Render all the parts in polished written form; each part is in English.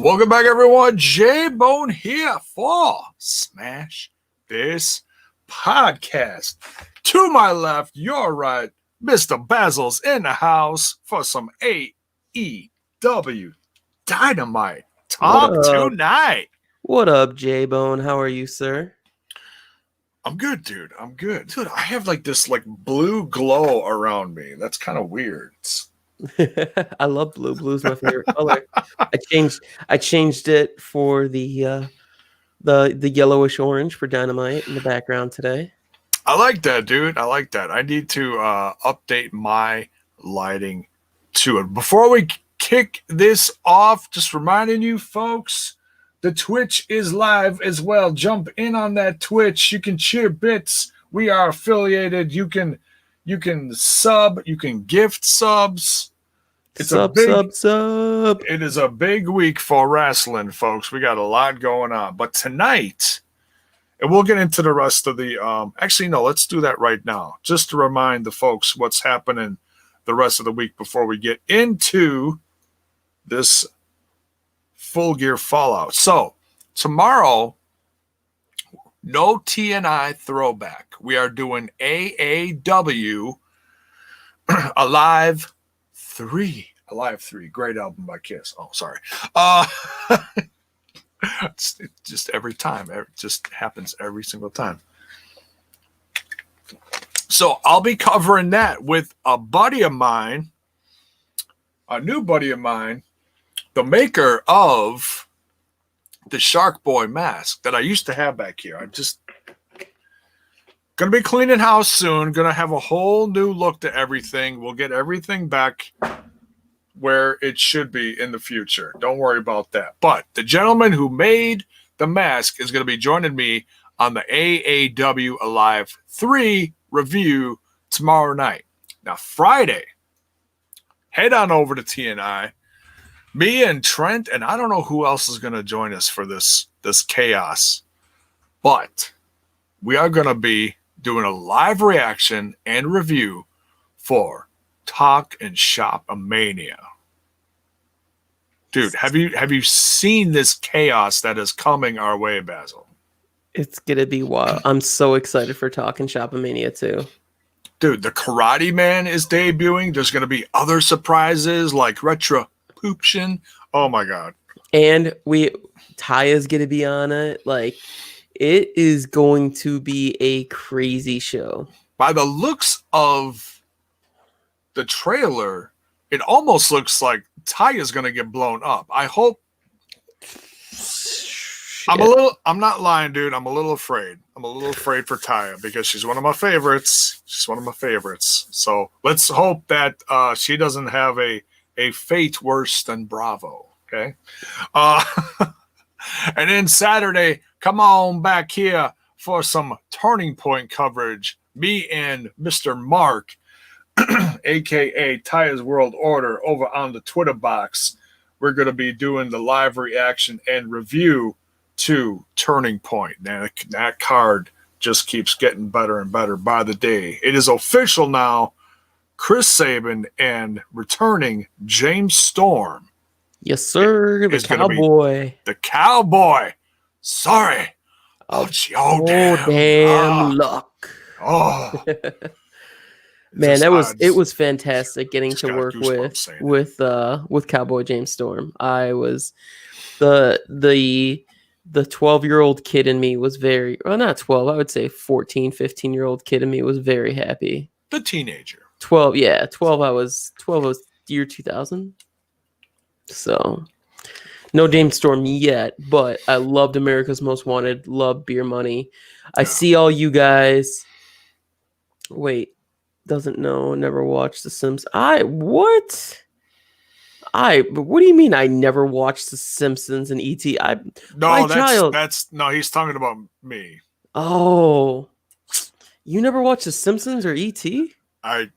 Welcome back, everyone. JAYBONE here for Smash This Podcast. To my left, your right, Mr. Basil's in the house for some AEW Dynamite Talk tonight. What up, JAYBONE? How are you, sir? I'm good, dude. I'm good. Dude, I have like this blue glow around me. That's kind of weird. I love blue. Blue's my favorite color. I changed it for the yellowish orange for Dynamite in the background today. I like that, dude. I like that. I need to update my lighting to it. Before we kick this off, just reminding you folks, the Twitch is live as well. Jump in on that Twitch. You can cheer bits. We are affiliated. You can sub. You can gift subs. It's sub. It is a big week for wrestling, folks. We got a lot going on. But tonight, and we'll get into the rest of the actually, no, let's do that right now. Just to remind the folks what's happening the rest of the week before we get into this Full Gear Fallout. So, tomorrow, no TNI throwback. We are doing AAW Alive 3. Alive 3. Great album by Kiss. Oh, sorry. It's just every time. It just happens every single time. So I'll be covering that with a buddy of mine, a new buddy of mine, the maker of the Shark Boy mask that I used to have back here. I'm just going to be cleaning house soon. Going to have a whole new look to everything. We'll get everything back where it should be in the future. Don't worry about that. But the gentleman who made the mask is going to be joining me on the AAW Alive 3 review tomorrow night. Now, Friday, head on over to TNI. Me and Trent, and I don't know who else is going to join us for this chaos. But we are going to be doing a live reaction and review for Talk and Shop a Mania. Dude, have you seen this chaos that is coming our way, Basil? It's gonna be wild. I'm so excited for Talk and Shop a Mania too. Dude, the Karate Man is debuting. There's gonna be other surprises like Retribution. Oh my god. And Taya's gonna be on it. Like, it is going to be a crazy show. By the looks of the trailer, it almost looks like Taya's gonna get blown up. I hope. I'm not lying, dude. I'm a little afraid. I'm a little afraid for Taya because she's one of my favorites. So let's hope that she doesn't have a fate worse than Bravo. Okay. And then Saturday, come on back here for some Turning Point coverage. Me and Mr. Mark, a.k.a. Taya's World Order, over on the Twitter box. We're going to be doing the live reaction and review to Turning Point. Now, that card just keeps getting better and better by the day. It is official now. Chris Sabin and returning James Storm. Yes, sir. The Cowboy. The Cowboy. Sorry. Oh, damn luck. Oh. Man, it was fantastic getting to work with Cowboy James Storm. I was the 12-year-old kid in me was not 12, I would say 14, 15-year-old kid in me was very happy. The teenager. 12 I was year 2000. So no James Storm yet, but I loved America's Most Wanted, loved Beer Money. I see all you guys. Wait, doesn't know, never watched The Simpsons. What do you mean I never watched The Simpsons and E.T.? He's talking about me. Oh, you never watched The Simpsons or E.T.? I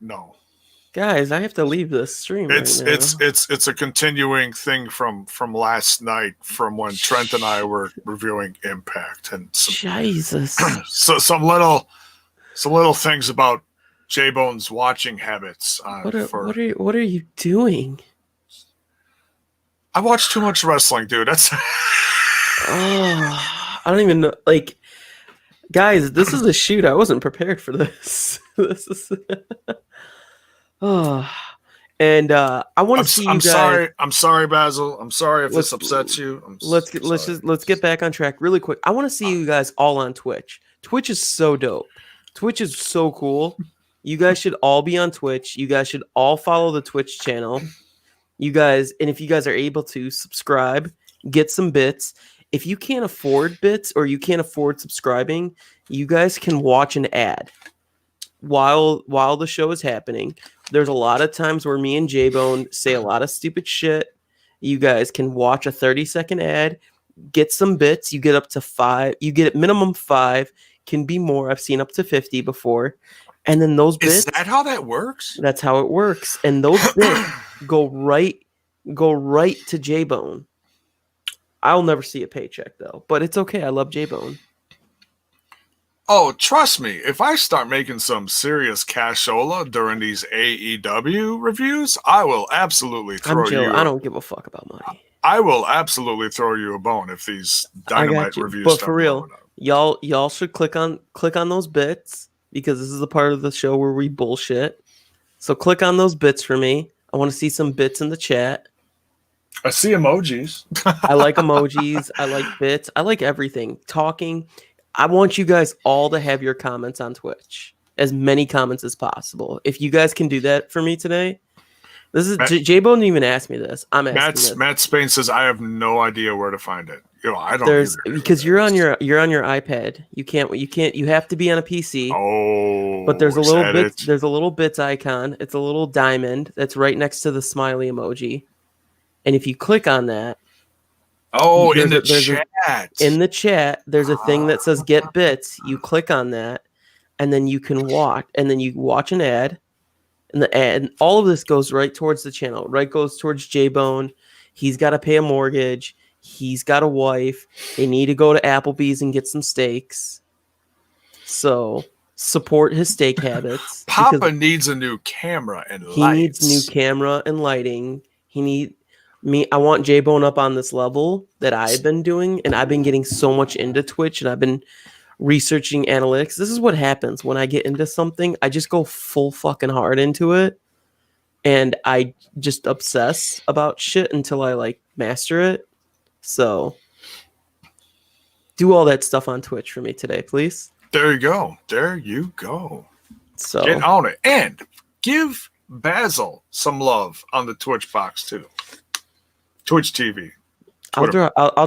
no. Guys, I have to leave the stream. It's a continuing thing from last night, from when Trent and I were reviewing Impact, and Jesus. So some little things about JAYBONE's watching habits. What are you doing? I watch too much wrestling, dude. That's I don't even know. Like, guys, this is a shoot. I wasn't prepared for this. This is. And I want to see you I'm guys. sorry. I'm sorry, Basil. I'm sorry if this upsets you. Let's get back on track really quick. I want to see you guys all on Twitch. Twitch is so dope. Twitch is so cool. You guys should all be on Twitch. You guys should all follow the Twitch channel. You guys, and if you guys are able to subscribe, get some bits. If you can't afford bits or you can't afford subscribing, you guys can watch an ad while the show is happening. There's a lot of times where me and JAYBONE say a lot of stupid shit. You guys can watch a 30-second ad, get some bits. You get up to 5. You get at minimum 5. Can be more. I've seen up to 50 before. And then those bits. Is that how that works? That's how it works. And those bits go right to JAYBONE. I'll never see a paycheck though, but it's okay. I love JAYBONE. Oh, trust me, if I start making some serious cashola during these AEW reviews, I will absolutely throw you. I don't give a fuck about money. I will absolutely throw you a bone if these Dynamite reviews. But for real, y'all should click on those bits because this is the part of the show where we bullshit. So click on those bits for me. I want to see some bits in the chat. I see emojis. I like emojis. I like bits. I like everything. Talking. I want you guys all to have your comments on Twitch. As many comments as possible. If you guys can do that for me today. This is JAYBONE didn't even ask me this. I'm asking this. Matt Spain says I have no idea where to find it. I don't because you're on your iPad. You have to be on a PC. Oh. But there's a little bits icon. It's a little diamond that's right next to the smiley emoji. And if you click on that, in the chat, there's a thing that says get bits. You click on that, and then you can watch, and then you watch an ad, and all of this goes right towards the channel, right? Goes towards JAYBONE. He's got to pay a mortgage. He's got a wife. They need to go to Applebee's and get some steaks. So support his steak habits. Papa needs a new camera and lights. He needs new camera and lighting. I want JAYBONE up on this level that I've been doing, and I've been getting so much into Twitch, and I've been researching analytics. This is what happens when I get into something. I just go full fucking hard into it, and I just obsess about shit until I master it. So do all that stuff on Twitch for me today, please. There you go. So get on it and give Basil some love on the Twitch box too. Twitch TV. I'll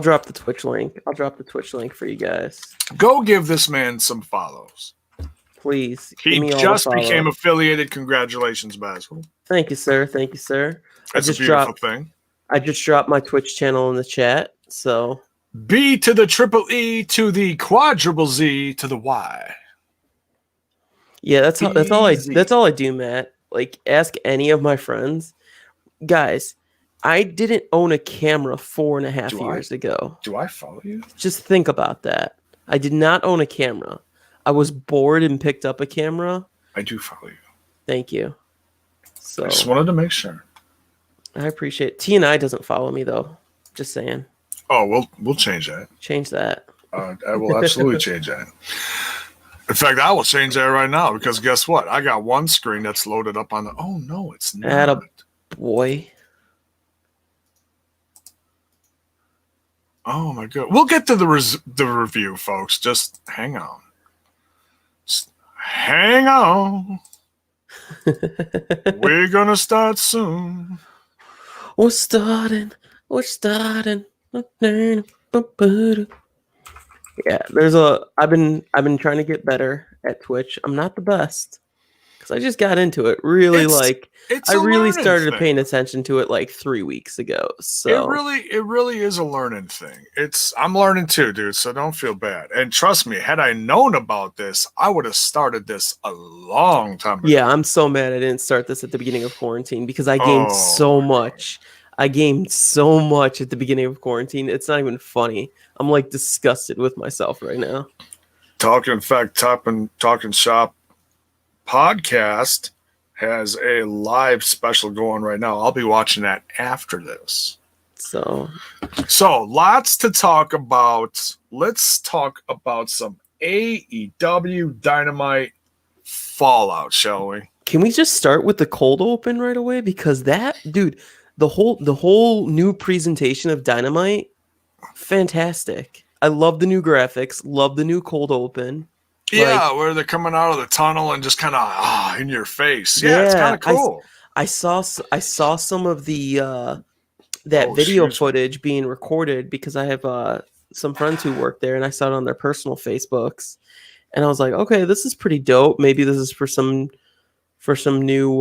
drop the Twitch link. I'll drop the Twitch link for you guys. Go give this man some follows. Please. He just became affiliated. Congratulations, Basil. Thank you, sir. That's a beautiful thing. I just dropped my Twitch channel in the chat. So B to the triple E to the quadruple Z to the Y. Yeah, that's all I do, Matt. Ask any of my friends. Guys, I didn't own a camera 4.5 years ago. Do I follow you? Just think about that. I did not own a camera. I was bored and picked up a camera. I do follow you. Thank you. So I just wanted to make sure. I appreciate it. T&I doesn't follow me though. Just saying. Oh, we'll change that. Change that. I will absolutely change that. In fact, I will change that right now because guess what? I got one screen that's loaded up on the. Oh no, it's not. Boy. Oh my god. We'll get to the review, folks. Just hang on. Hang on. We're gonna start soon. We're starting. Yeah, I've been trying to get better at Twitch. I'm not the best because I just got into it really I really started paying attention to it 3 weeks ago. So it really is a learning thing. I'm learning too, dude. So don't feel bad. And trust me, had I known about this, I would have started this a long time ago. Yeah, I'm so mad I didn't start this at the beginning of quarantine because I gained so much. I gained so much at the beginning of quarantine. It's not even funny. I'm disgusted with myself right now. Talking Shop podcast has a live special going right now. I'll be watching that after this. So lots to talk about. Let's talk about some AEW Dynamite fallout, shall we? can we just start with the cold open right away? Because that, dude, the whole new presentation of Dynamite, fantastic. I love the new graphics, love the new cold open. Yeah, where they're coming out of the tunnel and just kind of in your face. Yeah, it's kind of cool. I saw some of the video footage being recorded because I have some friends who work there, and I saw it on their personal Facebooks, and I was like, okay, this is pretty dope. Maybe this is for some new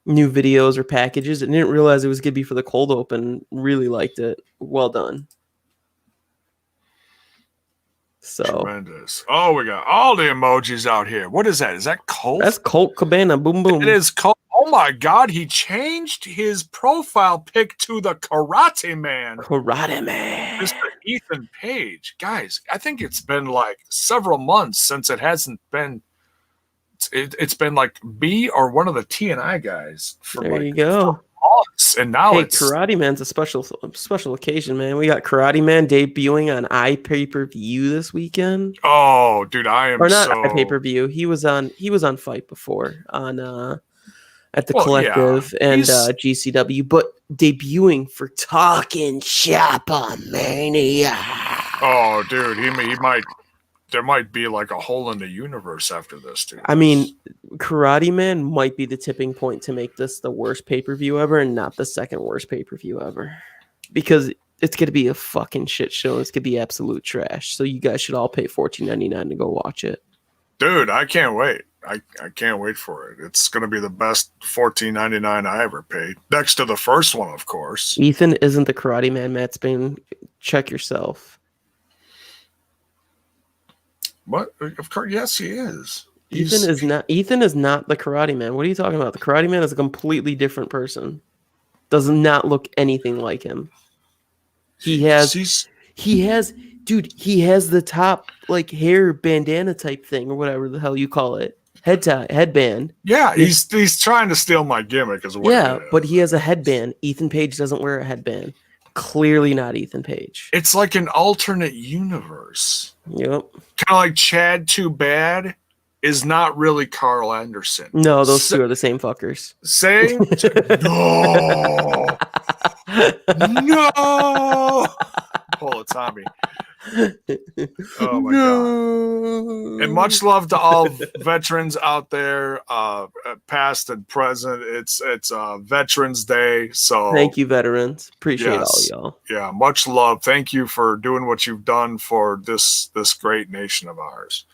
videos or packages. I didn't realize it was gonna be for the cold open. Really liked it. Well done. So tremendous. Oh, we got all the emojis out here. What is that? Is that Colt? That's Colt Cabana. Boom boom. It is Colt. Oh my God, he changed his profile pic to the Karate Man. Karate Man. Mr. Ethan Page. Guys, I think it's been like several months since it hasn't been. It's been like B or one of the TNI guys. There you go. Months, and now it's Karate Man's a special occasion, man. We got Karate Man debuting on iPay-per-view this weekend. Oh, dude, I am or not iPay-per-view. He was on Fight before on at the Collective and GCW, but debuting for Talking Shopper Mania. Oh, dude, he might. There might be like a hole in the universe after this, dude. I mean, Karate Man might be the tipping point to make this the worst pay-per-view ever and not the second worst pay-per-view ever. Because it's going to be a fucking shit show. It's going to be absolute trash. So you guys should all pay $14.99 to go watch it. Dude, I can't wait. I can't wait for it. It's going to be the best $14.99 I ever paid. Next to the first one, of course. Ethan isn't the Karate Man, Matt Spain. Check yourself. What? Of course, yes, he is. Ethan is not the Karate Man. What are you talking about? The Karate Man is a completely different person. Does not look anything like him. He has the top like hair bandana type thing or whatever the hell you call it. Headband. Yeah, he's trying to steal my gimmick as well. Yeah, but he has a headband. Ethan Page doesn't wear a headband. Clearly not Ethan Page. It's like an alternate universe. Yep. Kind of like Chad Too Bad is not really Carl Anderson. No, those two are the same fuckers. Same? No! Pull it, Tommy. Oh my God. And much love to all veterans out there, past and present. It's Veterans Day. So thank you, veterans. Appreciate all y'all. Yeah, much love. Thank you for doing what you've done for this great nation of ours.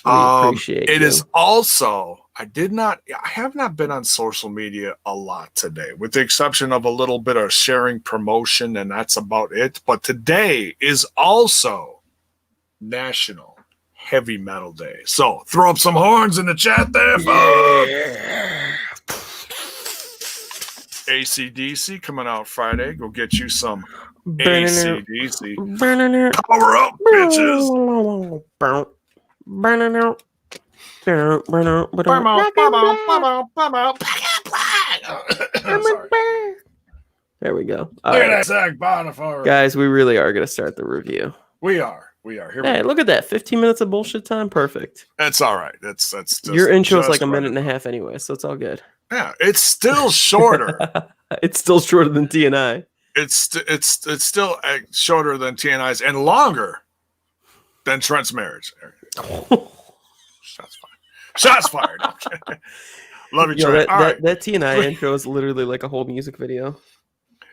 We appreciate it. You. Is also I have not been on social media a lot today, with the exception of a little bit of sharing promotion, and that's about it. But today is also National Heavy Metal Day. So throw up some horns in the chat there, AC/DC coming out Friday. Go get you some AC/DC. Power up, bitches. There we go. All right. Guys, we really are going to start the review. We are. Here hey, look at that. 15 minutes of bullshit time. Perfect. That's all right. That's just, your intro is like a minute and a half anyway, so it's all good. Yeah, it's still shorter. It's still shorter than TNI. It's still shorter than TNI's and longer than Trent's marriage. Shots fired. Love you, Trent. That TNI intro is literally like a whole music video.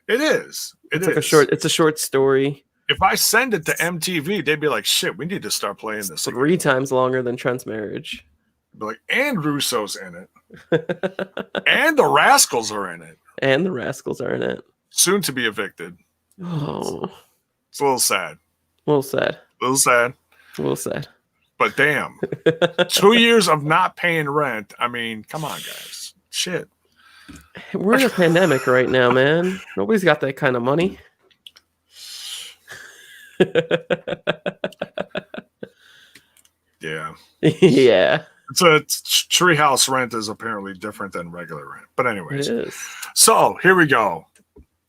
It is. It's a short story. If I send it to MTV, they'd be like, "Shit, we need to start playing this." 3 times longer than Trent's marriage. Be like, and Russo's in it, and the Rascals are in it, Soon to be evicted. Oh, it's a little sad. But damn, 2 years of not paying rent. I mean, come on, guys. Shit. We're in a pandemic right now, man. Nobody's got that kind of money. Yeah. Yeah. Treehouse rent is apparently different than regular rent. But anyways. It is. So here we go.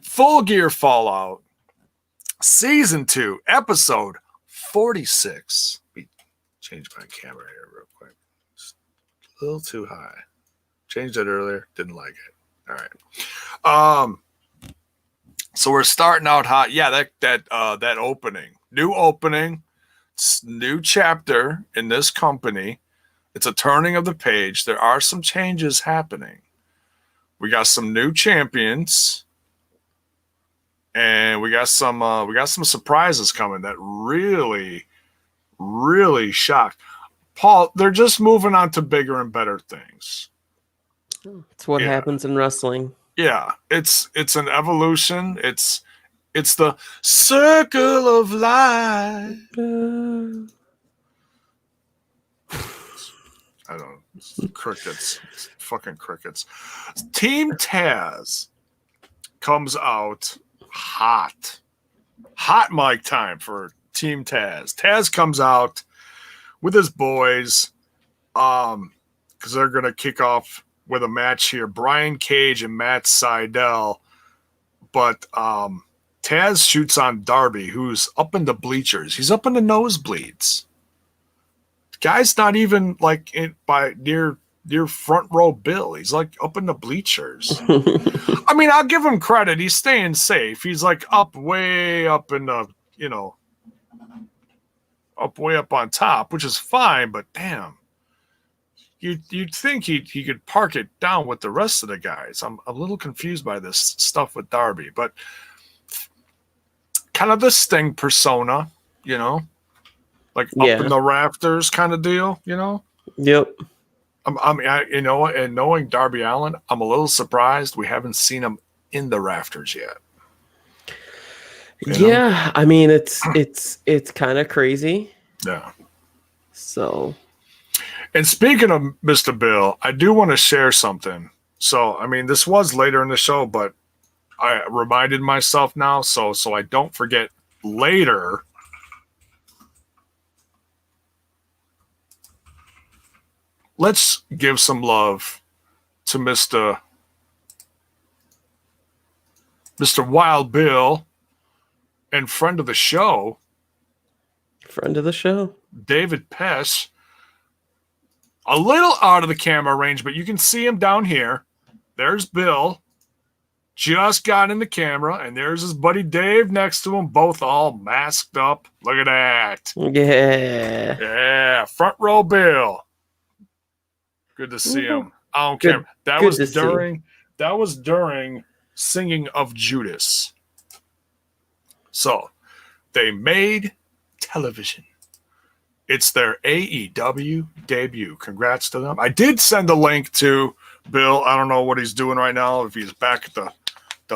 Full Gear Fallout, Season 2, Episode 46. Let me change my camera here real quick. It's a little too high. Changed it earlier. Didn't like it. All right. So we're starting out hot. Yeah, that opening. New opening. It's new chapter in this company. It's a turning of the page. There are some changes happening. We got some new champions. And we got some surprises coming that really, really shocked. Paul, they're just moving on to bigger and better things. It's what happens in wrestling. Yeah, it's an evolution. It's the circle of life. I don't know. Crickets. Fucking crickets. Team Taz comes out hot mic time for Team Taz. Taz comes out with his boys because they're going to kick off with a match here. Brian Cage and Matt Sydal. But Taz shoots on Darby, who's up in the bleachers. He's up in the nosebleeds. The guy's not even like near front row Bill. He's like up in the bleachers. I mean, I'll give him credit. He's staying safe. He's like way up in the, way up on top, which is fine, but damn. You'd think he could park it down with the rest of the guys. I'm a little confused by this stuff with Darby, but kind of the Sting persona, like up in the rafters kind of deal, Yep. And knowing Darby Allin, I'm a little surprised we haven't seen him in the rafters yet. Yeah, I mean it's kind of crazy. Yeah. So. And speaking of Mr. Bill, I do want to share something. So, I mean, this was later in the show, but I reminded myself now, so I don't forget later. Let's give some love to Mr. Wild Bill and friend of the show. David Pesh. A little out of the camera range, but you can see him down here. There's Bill. Just got in the camera, and there's his buddy Dave next to him, both all masked up. Look at that. Yeah. Yeah. Front row Bill. Good to see him. I don't care. That was during Singing of Judas. So they made television. It's their AEW debut. Congrats to them. I did send a link to Bill. I don't know what he's doing right now. If he's back at the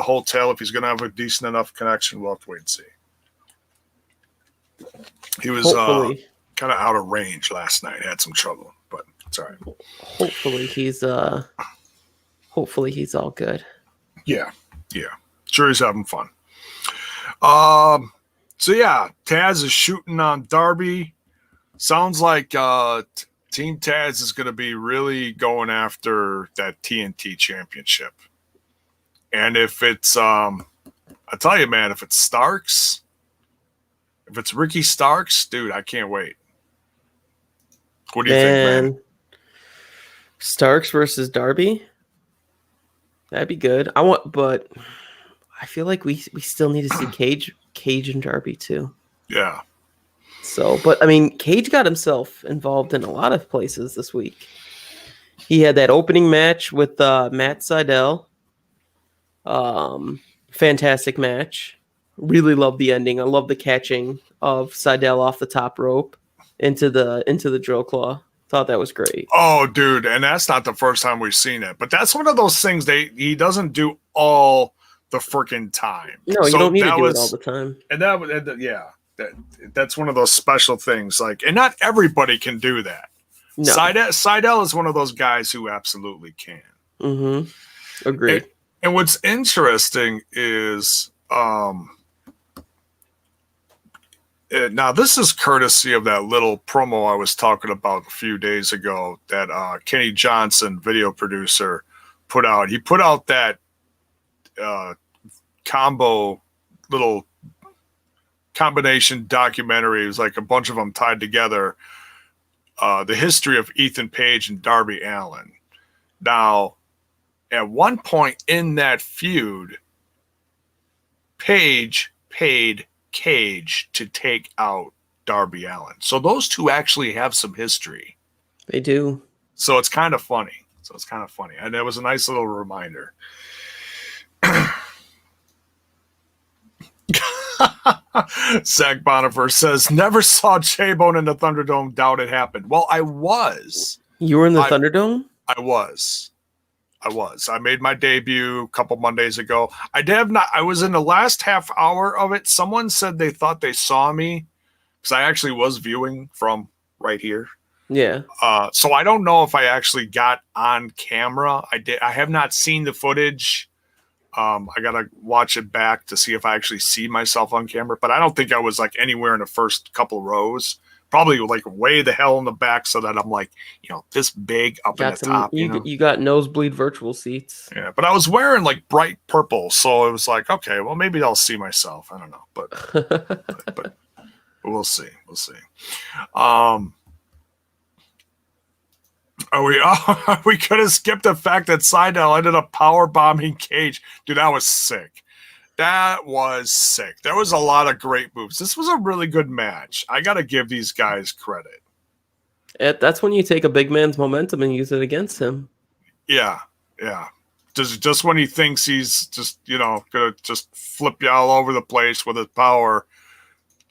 hotel, if he's going to have a decent enough connection, we'll have to wait and see. He was kind of out of range last night. Had some trouble, but it's all right. Hopefully he's all good. Yeah. Sure, he's having fun. So yeah, Taz is shooting on Darby. Sounds like Team Taz is going to be really going after that TNT championship. And if it's, I tell you, man, if it's Starks, if it's Ricky Starks, dude, I can't wait. What do you think, man? Starks versus Darby? That'd be good. But I feel like we still need to see Cage and Darby too. Yeah. So, but I mean, Cage got himself involved in a lot of places this week. He had that opening match with Matt Sydal. Fantastic match. Really love the ending. I love the catching of Sydal off the top rope into the drill claw. Thought that was great. Oh, dude, and that's not the first time we've seen it, but that's one of those things he doesn't do all the freaking time. No, you don't need to do it all the time. And that's one of those special things. Like, and not everybody can do that. No. Sydal is one of those guys who absolutely can. Mm-hmm. Agreed. And what's interesting is, now this is courtesy of that little promo I was talking about a few days ago that Kenny Johnson, video producer, put out. He put out that combo little combination documentary. It was like a bunch of them tied together. The history of Ethan Page and Darby Allin. Now, at one point in that feud, Page paid Cage to take out Darby Allin. So those two actually have some history. They do. So it's kind of funny. And it was a nice little reminder. Zach Bonifer says, never saw JAYBONE in the Thunderdome, doubt it happened. Well, I was. You were in the Thunderdome? I was. I made my debut a couple Mondays ago. I was in the last half hour of it. Someone said they thought they saw me because I actually was viewing from right here. Yeah. So I don't know if I actually got on camera. I have not seen the footage. I gotta watch it back to see if I actually see myself on camera. But I don't think I was like anywhere in the first couple rows. Probably like way the hell in the back, so that I'm like, this big up in the top. You got nosebleed virtual seats. Yeah, but I was wearing like bright purple, so it was like, okay, well maybe I'll see myself. I don't know, but we'll see. We could have skipped the fact that Seidel ended up power bombing Cage. Dude, that was sick. There was a lot of great moves. This was a really good match. I got to give these guys credit. That's when you take a big man's momentum and use it against him. Yeah. Just when he thinks he's just, gonna just flip you all over the place with his power,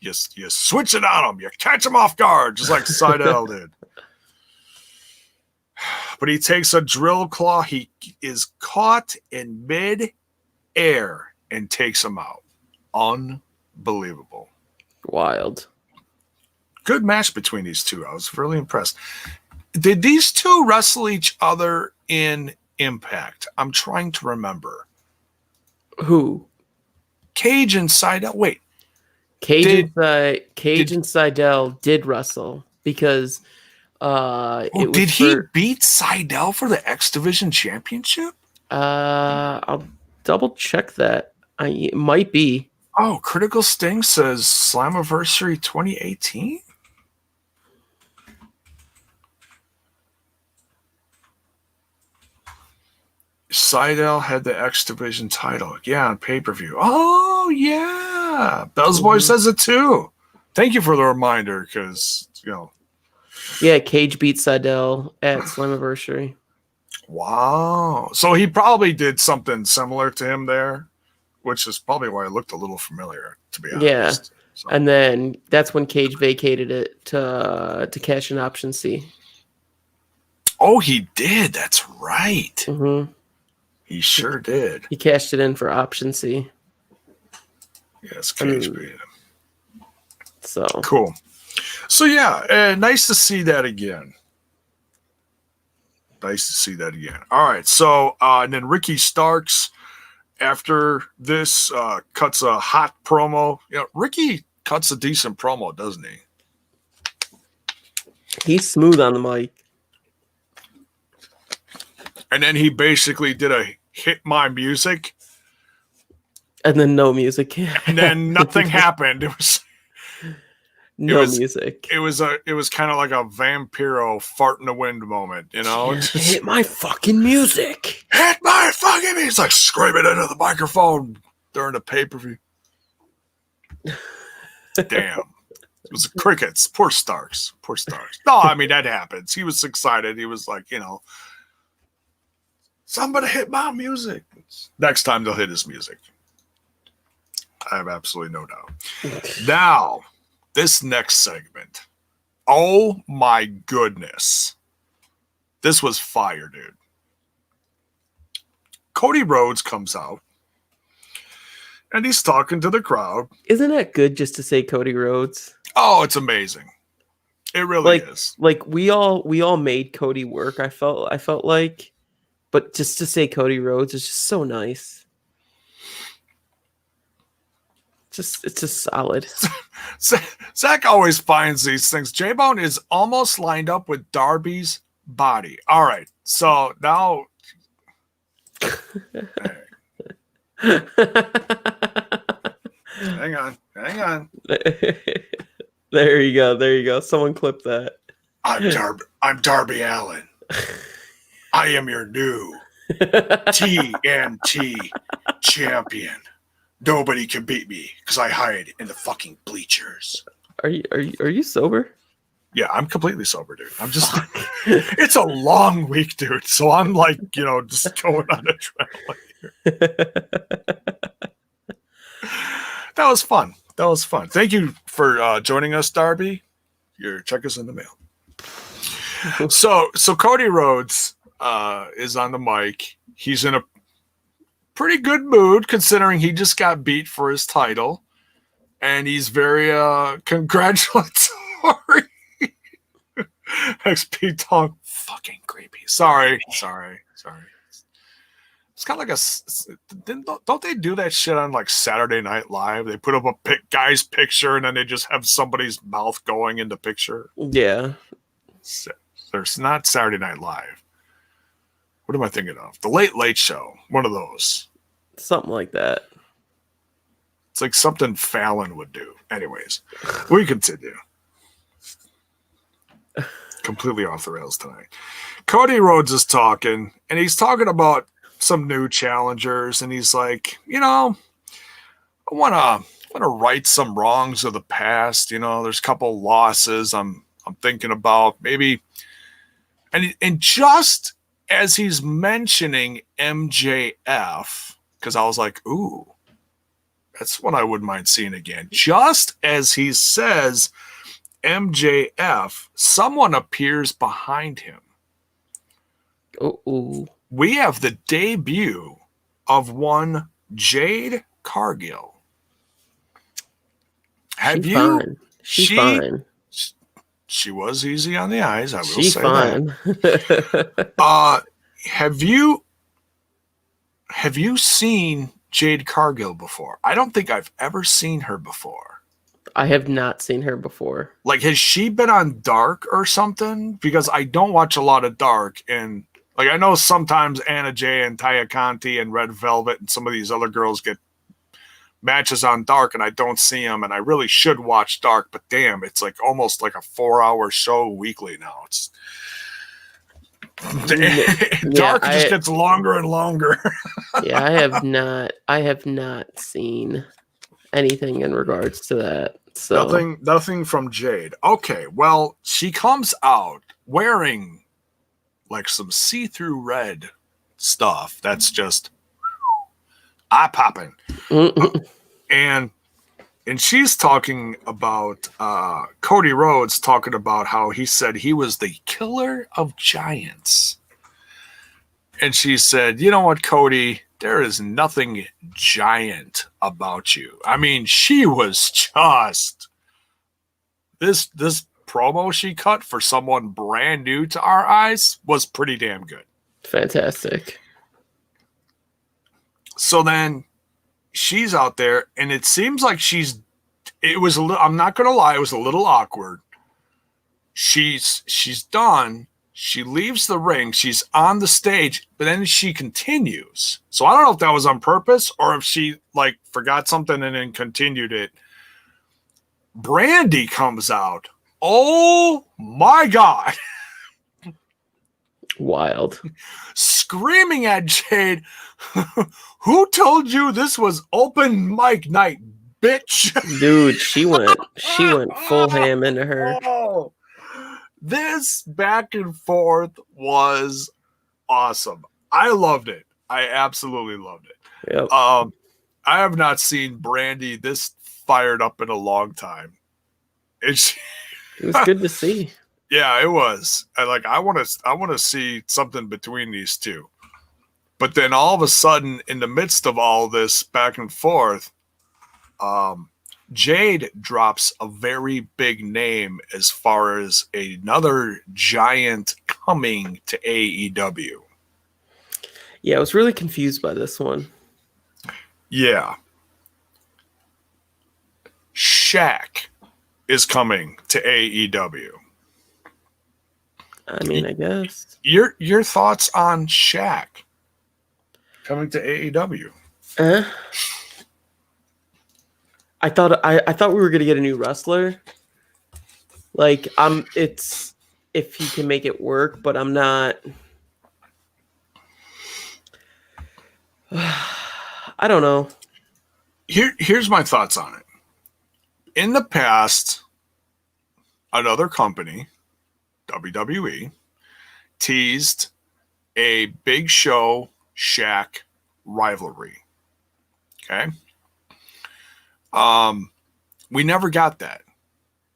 you switch it on him. You catch him off guard, just like Seidel did. But he takes a drill claw. He is caught in mid-air and takes him out. Unbelievable. Wild. Good match between these two. I was really impressed. Did these two wrestle each other in Impact? I'm trying to remember. Who? Cage and Seidel. Wait. Cage and Seidel did wrestle because did he beat Seidel for the X Division Championship? I'll double check that. It might be. Oh, Critical Sting says Slammiversary 2018? Seidel had the X Division title. Yeah, on pay-per-view. Oh, yeah. Bell's Boy says it too. Thank you for the reminder because, Yeah, Cage beat Seidel at Slammiversary. Wow. So he probably did something similar to him there, which is probably why it looked a little familiar, to be honest. Yeah. So. And then that's when Cage vacated it to cash an option C. Oh, he did. That's right. Mm-hmm. He sure did. He cashed it in for option C. Yes, Cage beat him. So cool. So yeah, nice to see that again. All right, so and then Ricky Starks after this cuts a hot promo. Ricky cuts a decent promo, doesn't he? He's smooth on the mic. And then he basically did a hit my music. And then no music. And then nothing happened. It was music. It was kind of like a Vampiro fart in the wind moment, Hit my fucking music. Hit my fucking music. He's like screaming into the microphone during the pay-per-view. Damn. It was crickets. Poor Starks. No, I mean, that happens. He was excited. He was like, somebody hit my music. Next time they'll hit his music. I have absolutely no doubt. Now, this next segment. Oh my goodness. This was fire, dude. Cody Rhodes comes out. And he's talking to the crowd. Isn't that good just to say Cody Rhodes? Oh, it's amazing. It really is. Like we all made Cody work, I felt like. But just to say Cody Rhodes is just so nice. It's just solid. Zach always finds these things. JAYBONE is almost lined up with Darby's body. All right. So now Hang on. There you go. Someone clip that. I'm Darby Allin. I am your new TNT champion. Nobody can beat me because I hide in the fucking bleachers. Are you sober? Yeah, I'm completely sober, dude. I'm just. It's a long week, dude. So I'm like, just going on a trail here. That was fun. Thank you for joining us, Darby. Your check is in the mail. So Cody Rhodes is on the mic. He's in a pretty good mood considering he just got beat for his title, and he's very congratulatory. XP talk fucking creepy. Sorry. It's kind of like don't they do that shit on like Saturday Night Live? They put up a guy's picture and then they just have somebody's mouth going in the picture. Yeah. There's not Saturday Night Live. What am I thinking of? The Late Late Show. One of those. Something like that. It's like something Fallon would do. Anyways, we continue. Completely off the rails tonight. Cody Rhodes is talking, and he's talking about some new challengers, and he's like, I want to right some wrongs of the past. There's a couple losses I'm thinking about maybe, and just as he's mentioning MJF, because I was like, ooh, that's what I wouldn't mind seeing again. Just as he says MJF, someone appears behind him. Uh-oh. We have the debut of one Jade Cargill. She's fine. She was easy on the eyes, I will She's say fine. that. Have you seen Jade Cargill before? I don't think I've ever seen her before. I have not seen her before. Like, has she been on Dark or something? Because I don't watch a lot of Dark, and like I know sometimes Anna Jay and Taya Conti and Red Velvet and some of these other girls get matches on Dark, and I don't see them, and I really should watch Dark, but damn, it's like almost like a 4-hour show weekly now. It's Dark just gets longer and longer. Yeah, I have not seen anything in regards to that. So Nothing from Jade. Okay, well, she comes out wearing like some see-through red stuff that's just eye-popping. And she's talking about Cody Rhodes talking about how he said he was the killer of giants. And she said, you know what, Cody, there is nothing giant about you. I mean, she was just this promo she cut for someone brand new to our eyes was pretty damn good. Fantastic. So then she's out there, and it seems like I'm not going to lie, it was a little awkward. She's done. She leaves the ring. She's on the stage, but then she continues. So I don't know if that was on purpose or if she like forgot something and then continued it. Brandy comes out. Oh my God. Wild. Screaming at Jade, who told you this was open mic night, bitch? Dude, she went full ham into her. Oh, this back and forth was awesome. I loved it. I absolutely loved it. Yep. I have not seen Brandy this fired up in a long time. It was good to see. Yeah, it was. I want to see something between these two. But then all of a sudden, in the midst of all this back and forth, Jade drops a very big name as far as another giant coming to AEW. Yeah, I was really confused by this one. Yeah. Shaq is coming to AEW. I mean, I guess. Your thoughts on Shaq coming to AEW? Uh, I thought we were gonna get a new wrestler. Like it's if he can make it work, but I'm not. I don't know. Here's my thoughts on it. In the past, another company, WWE, teased a Big Show Shaq rivalry. Okay. We never got that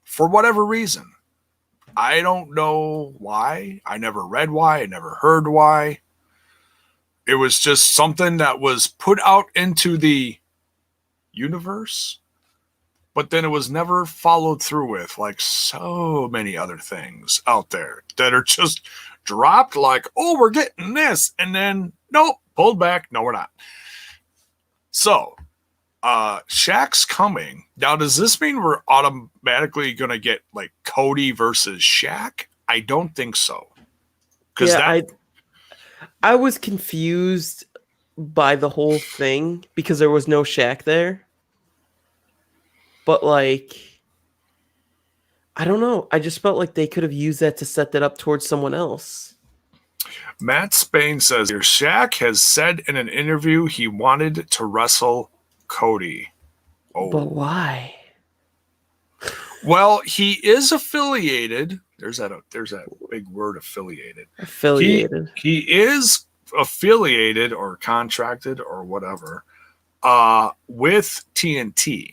for whatever reason. I don't know why. I never read why. I never heard why. It was just something that was put out into the universe, but then it was never followed through with, like so many other things out there that are just dropped like, oh, we're getting this. And then, nope, pulled back. No, we're not. So, Shaq's coming. Now, does this mean we're automatically going to get like Cody versus Shaq? I don't think so. Yeah, I was confused by the whole thing because there was no Shaq there. But like, I don't know. I just felt like they could have used that to set that up towards someone else. Matt Spain says here, Shaq has said in an interview he wanted to wrestle Cody. Oh, But why? well, he is affiliated. There's that big word, affiliated. Affiliated. He is affiliated or contracted or whatever with TNT.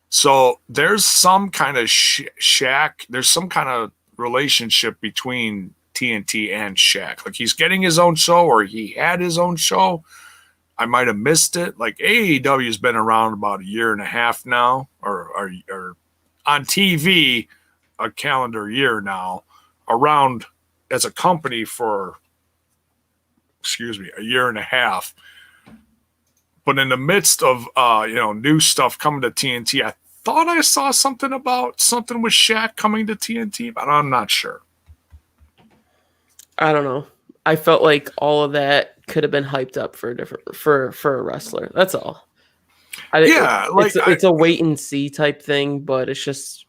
So there's some kind of Shaq. There's some kind of relationship between TNT and Shaq. Like he's getting his own show, or he had his own show. I might have missed it. Like AEW has been around about a year and a half now, or on TV a calendar year now, around as a company for a year and a half. But in the midst of new stuff coming to TNT, I thought I saw something with Shaq coming to TNT, but I'm not sure. I don't know. I felt like all of that could have been hyped up for a wrestler. That's all. It's a wait and see type thing, but it's just.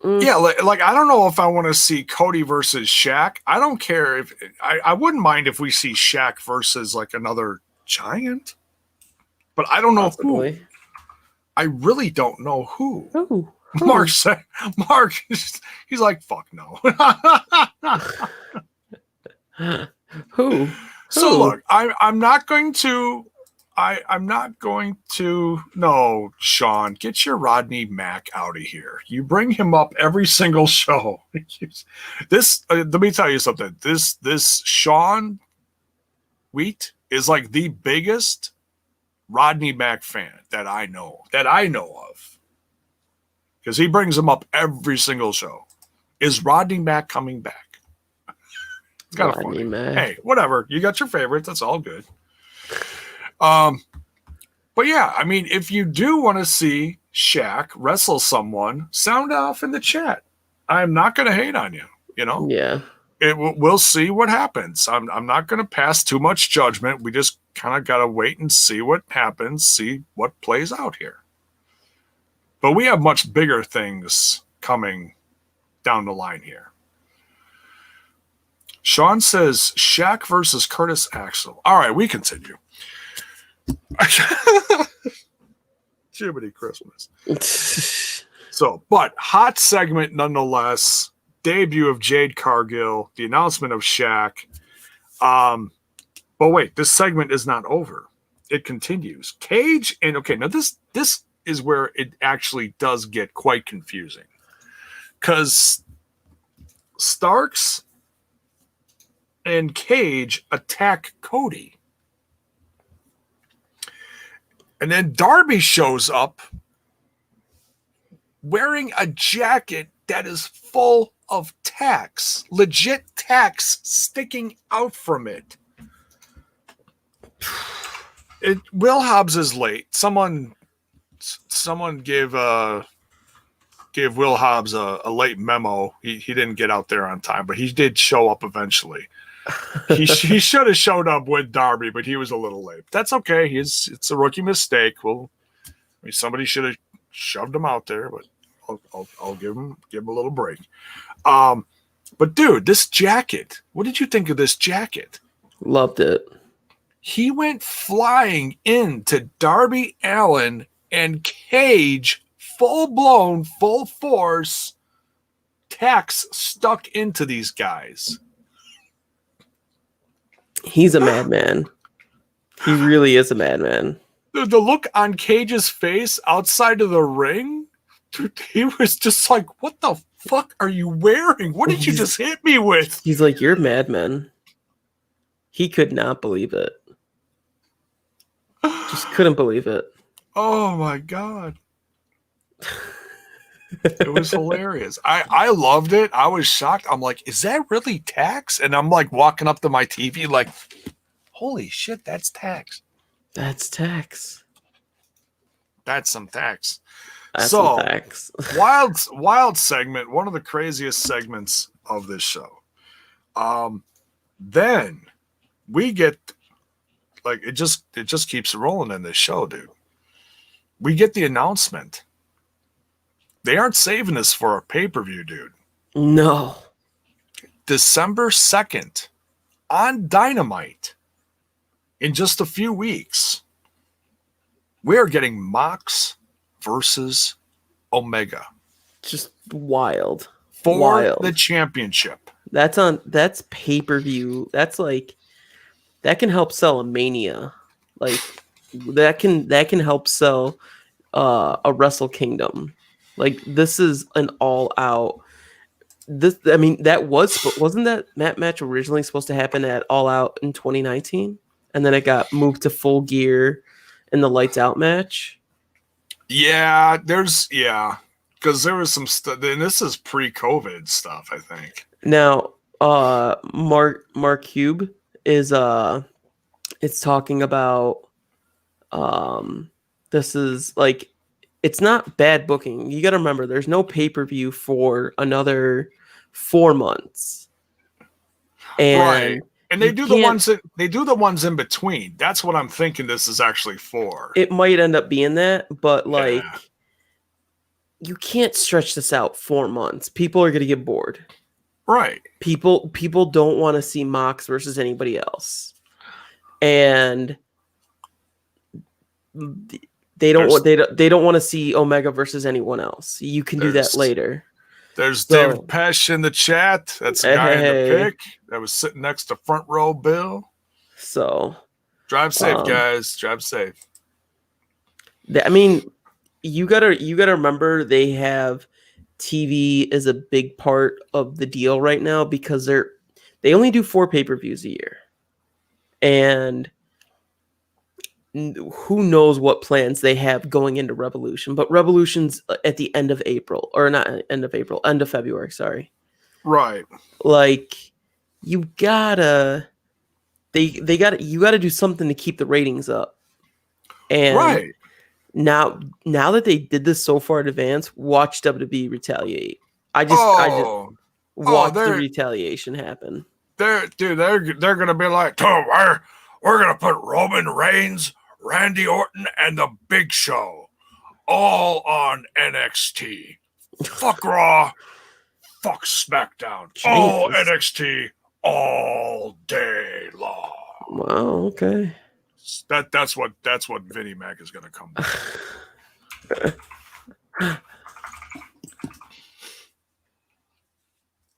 Yeah, like I don't know if I want to see Cody versus Shaq. I don't care if I wouldn't mind if we see Shaq versus like another giant, but I don't know Possibly. who. I really don't know who. Who? Mark said, he's like, fuck no. Who? So look, I'm not going to. No, Sean, get your Rodney Mack out of here. You bring him up every single show. Let me tell you something. This Sean Wheat is like the biggest Rodney Mack fan that I know of. Because he brings him up every single show. Is Rodney Mack coming back? It's kind of funny. Mack. Hey, whatever. You got your favorites. That's all good. But yeah, I mean, if you do want to see Shaq wrestle someone, sound off in the chat. I'm not going to hate on you. Yeah. We'll see what happens. I'm not going to pass too much judgment. We just kind of got to wait and see what happens, see what plays out here. But we have much bigger things coming down the line here. Sean says Shaq versus Curtis Axel. All right, we continue. Jiminy Christmas. But hot segment nonetheless. Debut of Jade Cargill, the announcement of Shaq. But wait, this segment is not over. It continues. Cage and now this is where it actually does get quite confusing. Because Starks and Cage attack Cody. And then Darby shows up wearing a jacket that is full of tacks, legit tacks sticking out from it. Will Hobbs is late. Someone gave Will Hobbs a late memo. He didn't get out there on time, but he did show up eventually. He should have showed up with Darby, but he was a little late. That's okay. It's a rookie mistake. Somebody should have shoved him out there, but I'll give him a little break. But dude, this jacket. What did you think of this jacket? Loved it. He went flying into Darby Allin and Cage, full blown, full force. Tacks stuck into these guys. He's a madman. He really is a madman. Dude, the look on Cage's face outside of the ring, dude, he was just like, what the fuck are you wearing? What did you just hit me with? He's like, you're a madman. He could not believe it. Just couldn't believe it. Oh my God. It was hilarious. I loved it. I was shocked. I'm like, is that really Tax? And I'm like walking up to my TV like, holy shit, that's Tax. That's Tax. That's some Tax. That's some Tax. wild segment, one of the craziest segments of this show. Then we get like it just keeps rolling in this show, dude. We get the announcement. They aren't saving this for a pay-per-view, dude. No. December 2nd on Dynamite, in just a few weeks, we are getting Mox versus Omega. Just wild. For the championship. That's pay-per-view. That's like, that can help sell a Mania. Like, that can help sell a Wrestle Kingdom. Like, this is an all-out. Wasn't that match originally supposed to happen at All Out in 2019, and then it got moved to Full Gear in the Lights Out match? Yeah, because there was some stuff, and this is pre-COVID stuff, I think. Now, Mark Cube is it's talking about this is like, it's not bad booking. You got to remember, there's no pay-per-view for another 4 months. And right. And they do the ones in between. That's what I'm thinking this is actually for. It might end up being that, but like, you can't stretch this out 4 months. People are going to get bored. Right. People don't want to see Mox versus anybody else. And they don't want to see Omega versus anyone else. You can do that later. There's David Pesh in the chat. That's the guy in the pick that was sitting next to Front Row Bill. So drive safe, guys. Drive safe. I mean, you gotta remember, they have TV is a big part of the deal right now, because they only do 4 pay-per-views a year, and who knows what plans they have going into Revolution. But Revolution's at the end of April, or not end of April, end of February, sorry. Right. Like, you gotta do something to keep the ratings up. And right. Now that they did this so far in advance, watch WWE retaliate. I just watch the retaliation happen. They're gonna be like, oh, we're gonna put Roman Reigns, Randy Orton, and the Big Show all on NXT. Fuck Raw, fuck SmackDown, all NXT all day long. Wow, okay. That's what Vinnie Mac is gonna come back.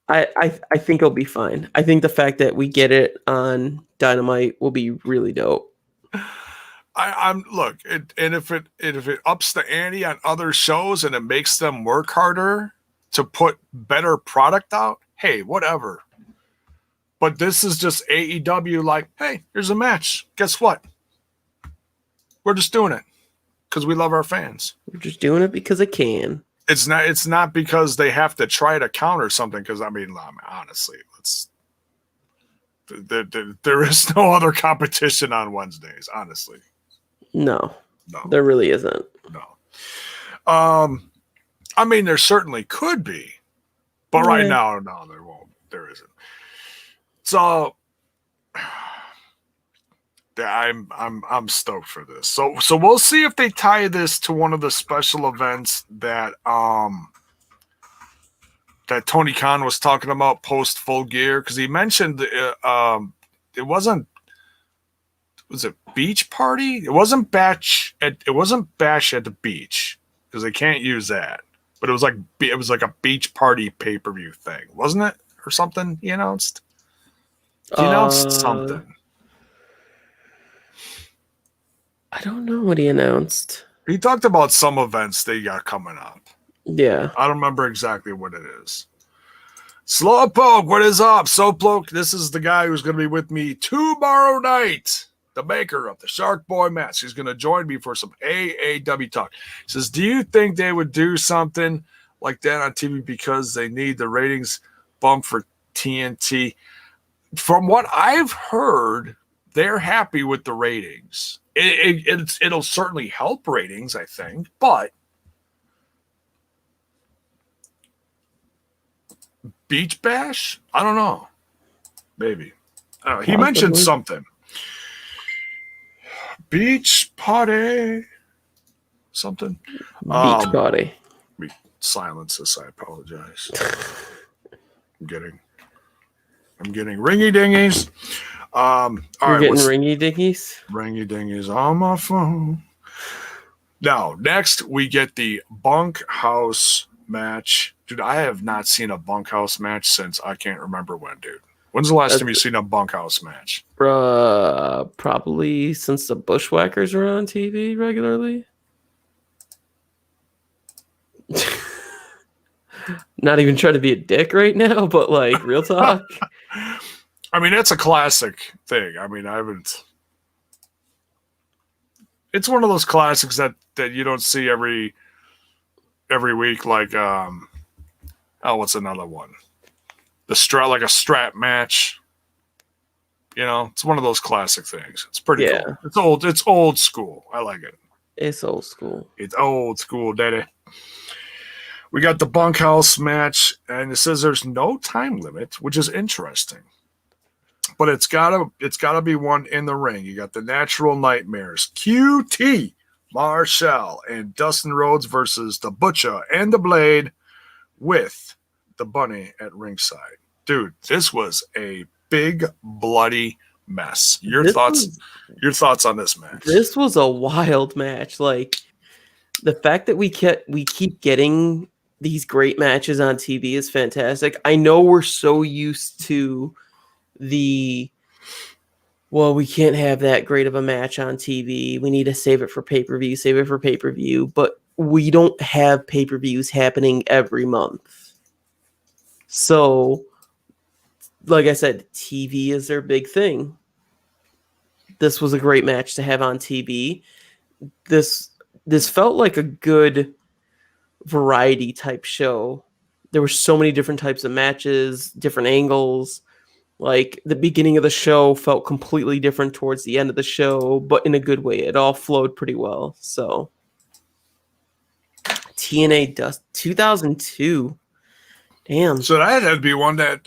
I think it'll be fine. I think the fact that we get it on Dynamite will be really dope. If it ups the ante on other shows and it makes them work harder to put better product out, hey, whatever. But this is just AEW like, hey, here's a match. Guess what? We're just doing it because we love our fans. We're just doing it because it can. It's not because they have to try to counter something, because I mean, honestly, there is no other competition on Wednesdays, honestly. No, there really isn't. No. I mean, there certainly could be, but right now, no, there won't. There isn't. So I'm stoked for this. So we'll see if they tie this to one of the special events that Tony Khan was talking about post Full Gear, because he mentioned it wasn't. Was it beach party? It wasn't bash at the beach, because they can't use that. But it was like a beach party pay-per-view thing, wasn't it? Or something he announced? He announced something. I don't know what he announced. He talked about some events they got coming up. Yeah. I don't remember exactly what it is. Slowpoke, what is up? Slowpoke, this is the guy who's going to be with me tomorrow night. The maker of the Shark Boy match. He's going to join me for some AEW talk. He says, do you think they would do something like that on TV because they need the ratings bump for TNT? From what I've heard, they're happy with the ratings. It'll certainly help ratings, I think, but Beach Bash? I don't know. Maybe. He mentioned something. Beach party. Something. Beach party. Silence this. I apologize. I'm getting ringy dingies. You're getting ringy dingies? Ringy dingies on my phone. Now, next we get the Bunkhouse match. Dude, I have not seen a Bunkhouse match since I can't remember when, dude. When's the last time you've seen a Bunkhouse match? Probably since the Bushwhackers were on TV regularly. Not even trying to be a dick right now, but like real talk. I mean, that's a classic thing. I mean, it's one of those classics that you don't see every week. Like, what's another one? A strap match. You know, it's one of those classic things. It's pretty cool. It's old school. I like it. It's old school. It's old school, daddy. We got the Bunkhouse match, and it says there's no time limit, which is interesting. But it's gotta be one in the ring. You got the Natural Nightmares, QT Marshall and Dustin Rhodes versus the Butcher and the Blade with the Bunny at ringside. Dude, this was a big bloody mess. Your thoughts on this match? This was a wild match. Like the fact that we keep getting these great matches on TV is fantastic. I know we're so used to we can't have that great of a match on TV. We need to save it for pay-per-view, but we don't have pay-per-views happening every month. So, like I said, TV is their big thing. This was a great match to have on TV. This felt like a good variety type show. There were so many different types of matches, different angles. Like the beginning of the show felt completely different towards the end of the show, but in a good way. It all flowed pretty well. So TNA Dust 2002. Damn. So that had to be one that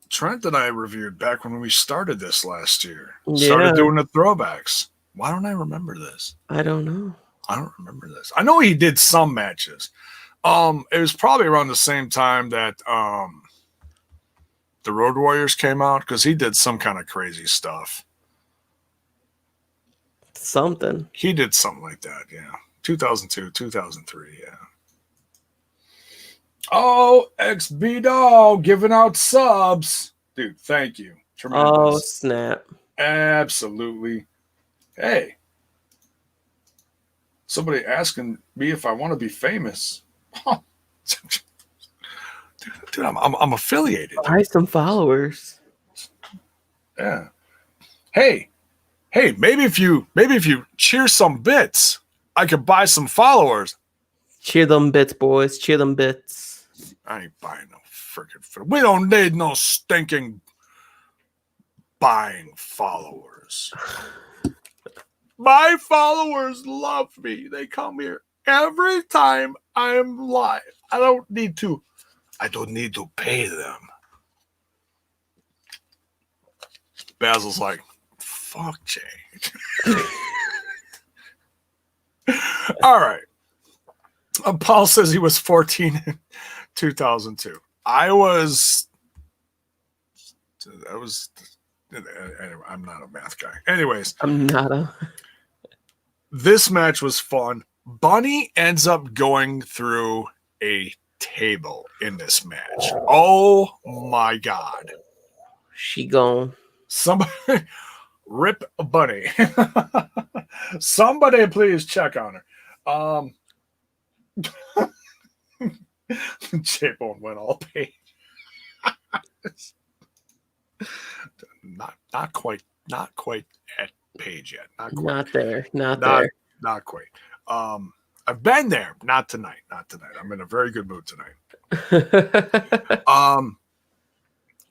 Trent and I reviewed back when we started this last year. Yeah. Started doing the throwbacks. Why don't I remember this? I don't know. I don't remember this. I know he did some matches. It was probably around the same time that the Road Warriors came out, because he did some kind of crazy stuff. Something. He did something like that, yeah. 2002, 2003, yeah. Oh, XB Dog giving out subs. Dude, thank you. Tremendous. Oh, snap. Absolutely. Hey. Somebody asking me if I want to be famous. Oh. Dude, I'm affiliated. Buy some followers. Yeah. Hey, maybe if you cheer some bits, I could buy some followers. Cheer them bits, boys. Cheer them bits. I ain't buying no freaking. We don't need no stinking buying followers. My followers love me. They come here every time I'm live. I don't need to pay them. Basil's like, fuck Jay. All right. Paul says he was 14 in 2002. Anyway, I'm not a math guy. Anyways, I'm not a. This match was fun. Bunny ends up going through a table in this match. Oh my God. She gone. Somebody rip Bunny. Somebody please check on her. JAYBONE went all page. not quite at page yet. Not there. Not there. Not quite. I've been there. Not tonight. I'm in a very good mood tonight.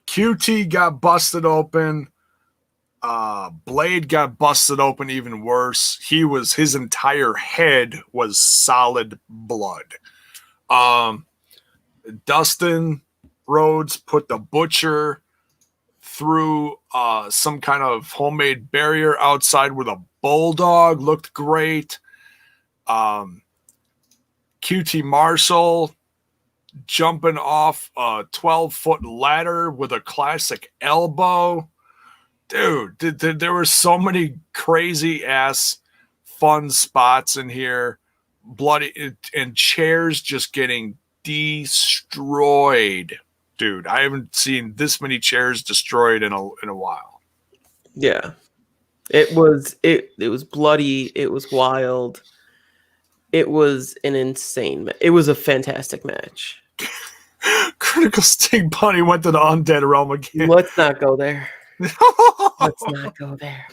QT got busted open. Blade got busted open even worse. His entire head was solid blood. Dustin Rhodes put the Butcher through some kind of homemade barrier outside with a bulldog. Looked great. QT Marshall jumping off a 12-foot ladder with a classic elbow. Dude, there were so many crazy ass fun spots in here. Bloody and chairs just getting destroyed. Dude, I haven't seen this many chairs destroyed in a while. Yeah. It was bloody, it was wild. It was an insane match. It was a fantastic match. Critical Sting Bunny went to the Undead Realm again. Let's not go there. Let's not go there.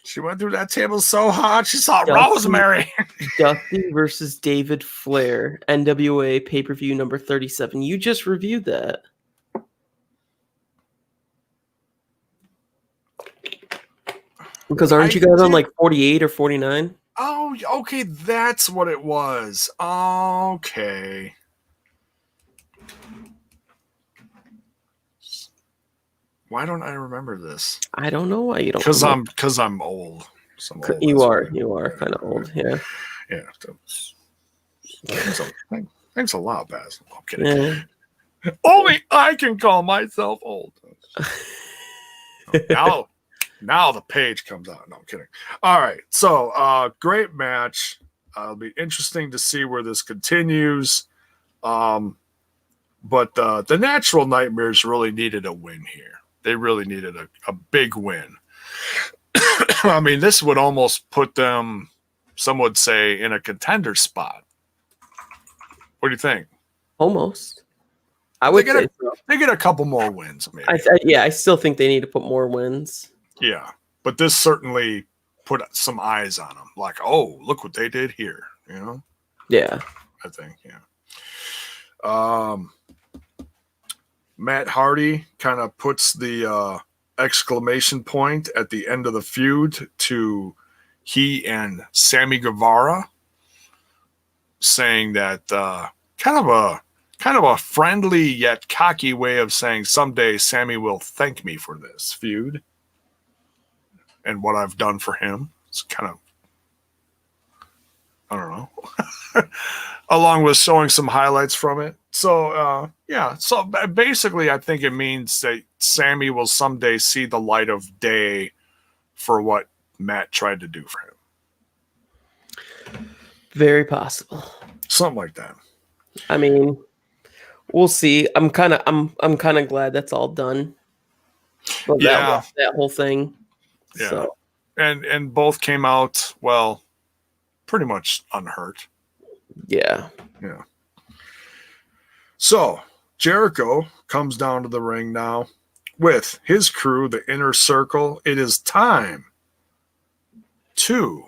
She went through that table so hot, she saw Rosemary. Dusty versus David Flair, NWA pay-per-view number 37. You just reviewed that. Because aren't you guys on like 48 or 49? Oh, okay, that's what it was. Okay. Why don't I remember this? I don't know why you don't. Because I'm old. You are kind of old. Yeah. Yeah. Thanks a lot, Basil. I'm kidding. Yeah. Only I can call myself old. Now the page comes out. No, I'm kidding. All right. So great match. It'll be interesting to see where this continues. But the Natural Nightmares really needed a win here. They really needed a big win. I mean, this would almost put them, some would say, in a contender spot. What do you think? Almost. I would say so. They get a couple more wins, maybe. I still think they need to put more wins. Yeah, but this certainly put some eyes on them. Like, oh, look what they did here, you know? Yeah. I think, yeah. Matt Hardy kind of puts the exclamation point at the end of the feud to he and Sammy Guevara, saying that kind of a friendly yet cocky way of saying someday Sammy will thank me for this feud and what I've done for him. It's kind of, I don't know, along with showing some highlights from it. So, yeah. So basically, I think it means that Sammy will someday see the light of day for what Matt tried to do for him. Very possible. Something like that. I mean, we'll see. I'm kind of glad that's all done. But yeah. That whole thing. Yeah. So. And both came out, well, pretty much unhurt. Yeah. Yeah. So Jericho comes down to the ring now with his crew, the Inner Circle. It is time to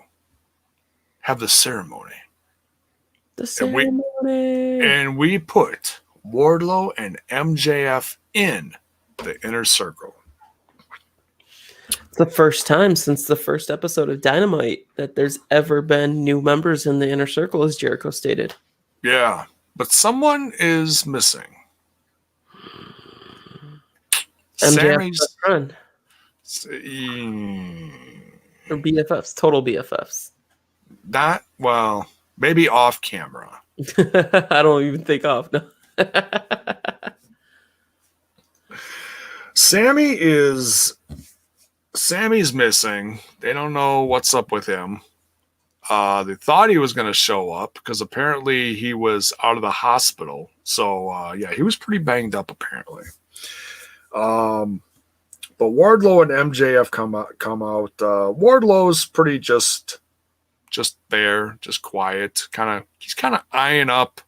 have the ceremony. The ceremony. And we put Wardlow and MJF in the Inner Circle. It's the first time since the first episode of Dynamite that there's ever been new members in the Inner Circle, as Jericho stated. Yeah, but someone is missing. MJF's best Sammy's friend. Or BFFs, total BFFs. not well, maybe off camera. I don't even think off. No. Sammy's missing. They don't know what's up with him. They thought he was going to show up because apparently he was out of the hospital. So yeah, he was pretty banged up apparently. But Wardlow and MJF come out. Wardlow's pretty just there, just quiet. He's kind of eyeing up.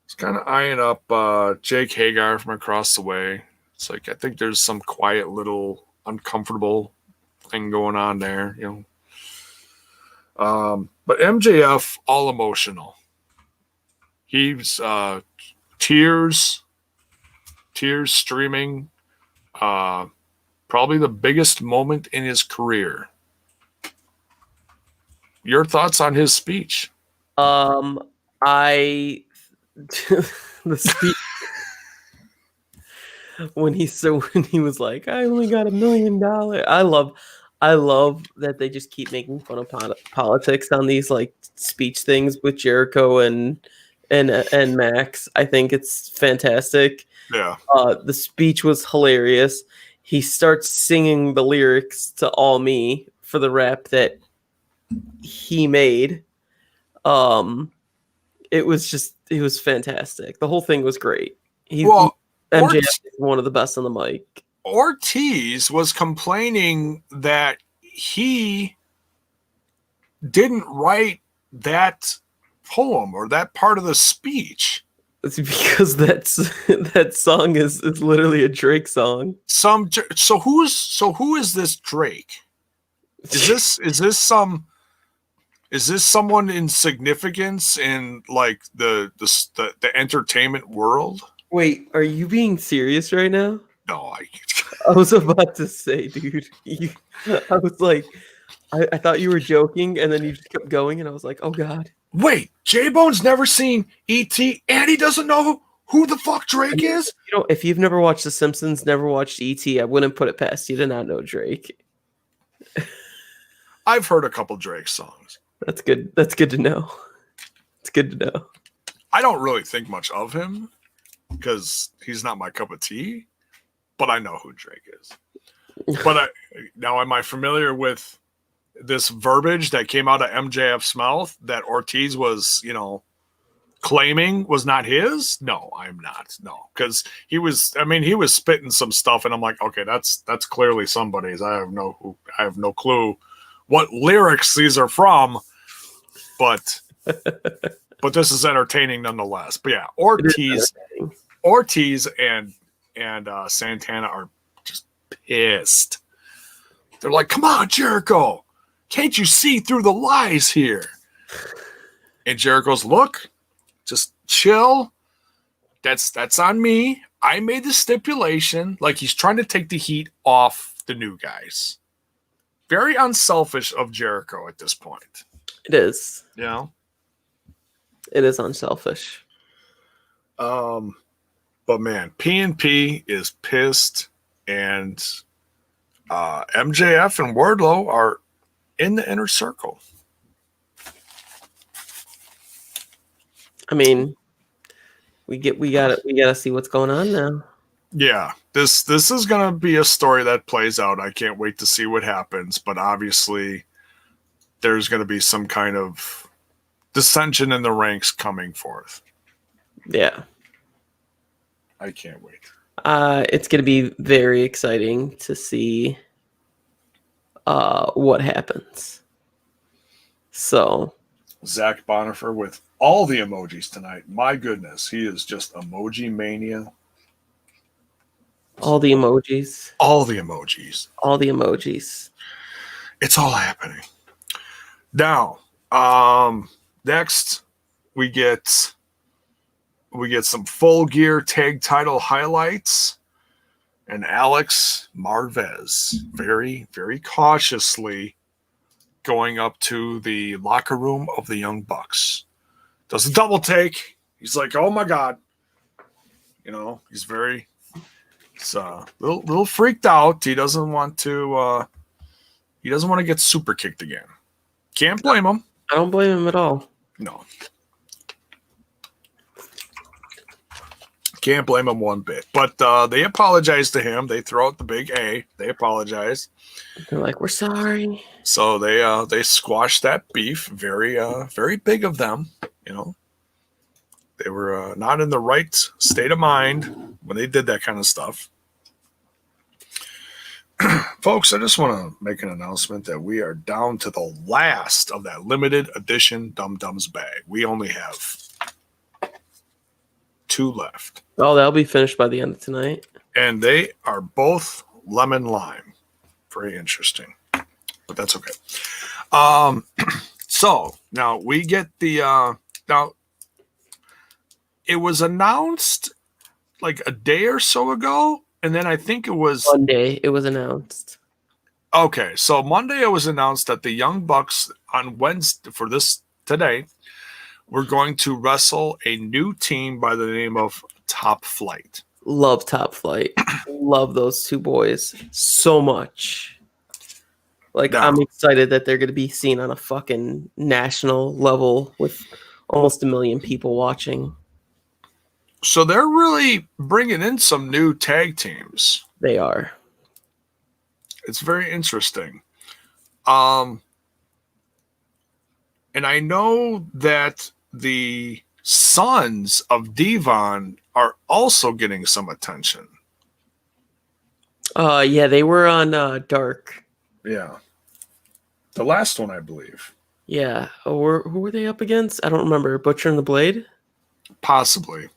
He's kind of eyeing up Jake Hagar from across the way. It's like I think there's some quiet little uncomfortable thing going on there, you know. But MJF all emotional. He's tears streaming. Probably the biggest moment in his career. Your thoughts on his speech? The speech when he was like, I only got $1 million. I love that they just keep making fun of politics on these like speech things with Jericho and Max. I think it's fantastic. Yeah. The speech was hilarious. He starts singing the lyrics to All Me for the rap that he made. It was fantastic. The whole thing was great. MJF is one of the best on the mic. Ortiz was complaining that he didn't write that poem or that part of the speech. It's because that song is literally a Drake song. So who is this Drake? Is this someone in significance in like the entertainment world? Wait, are you being serious right now? No, I was about to say, dude. I was like, I thought you were joking, and then you just kept going, and I was like, oh god. Wait, J-Bone's never seen E.T. and he doesn't know who the fuck Drake is? You know, if you've never watched The Simpsons, never watched E.T., I wouldn't put it past you to not know Drake. I've heard a couple Drake songs. That's good. That's good to know. It's good to know. I don't really think much of him because he's not my cup of tea, but I know who Drake is. But now am I familiar with this verbiage that came out of MJF's mouth that Ortiz was, claiming was not his? No, I'm not. No, because he was spitting some stuff, and I'm like, okay, that's clearly somebody's. I have no clue what lyrics these are from, but this is entertaining nonetheless. But yeah, Ortiz and Santana are just pissed. They're like, come on, Jericho. Can't you see through the lies here? And Jericho's, look, just chill. That's on me. I made the stipulation. Like he's trying to take the heat off the new guys. Very unselfish of Jericho at this point. It is. Yeah. It is unselfish. But man, P&P is pissed, and MJF and Wardlow are in the inner circle. I mean, we gotta see what's going on now. Yeah, this is gonna be a story that plays out. I can't wait to see what happens. But obviously, there's gonna be some kind of dissension in the ranks coming forth. Yeah, I can't wait. It's gonna be very exciting to see what happens. So Zach Bonifer with all the emojis tonight. My goodness, he is just emoji mania. All the emojis. All the emojis. All the emojis. It's all happening. Now, next we get some Full Gear tag title highlights. And Alex Marvez very, very cautiously going up to the locker room of the Young Bucks. Does a double take. He's like, oh my God. He's very He's little freaked out. He doesn't want to get super kicked again. Can't blame him. I don't blame him at all. No. Can't blame him one bit. But they apologize to him. They throw out the big A. They apologize. They're like, we're sorry. So they squashed that beef. Very very big of them. You know, they were not in the right state of mind when they did that kind of stuff. Folks, I just want to make an announcement that we are down to the last of that limited edition Dum Dums bag. We only have 2 left. Oh, that'll be finished by the end of tonight. And they are both lemon lime. Very interesting. But that's okay. So now we get the now it was announced like a day or so ago, and then I think it was Monday it was announced. Okay, so Monday it was announced that the Young Bucks on Wednesday for this today we're going to wrestle a new team by the name of Top Flight. Love Top Flight. Love those 2 boys so much. Like, No. I'm excited that they're going to be seen on a fucking national level with almost 1 million people watching. So they're really bringing in some new tag teams. They are. It's very interesting. And I know that the sons of Devon are also getting some attention. Yeah, they were on Dark. Yeah. The last one, I believe. Yeah. Or who were they up against? I don't remember. Butcher and the Blade? Possibly.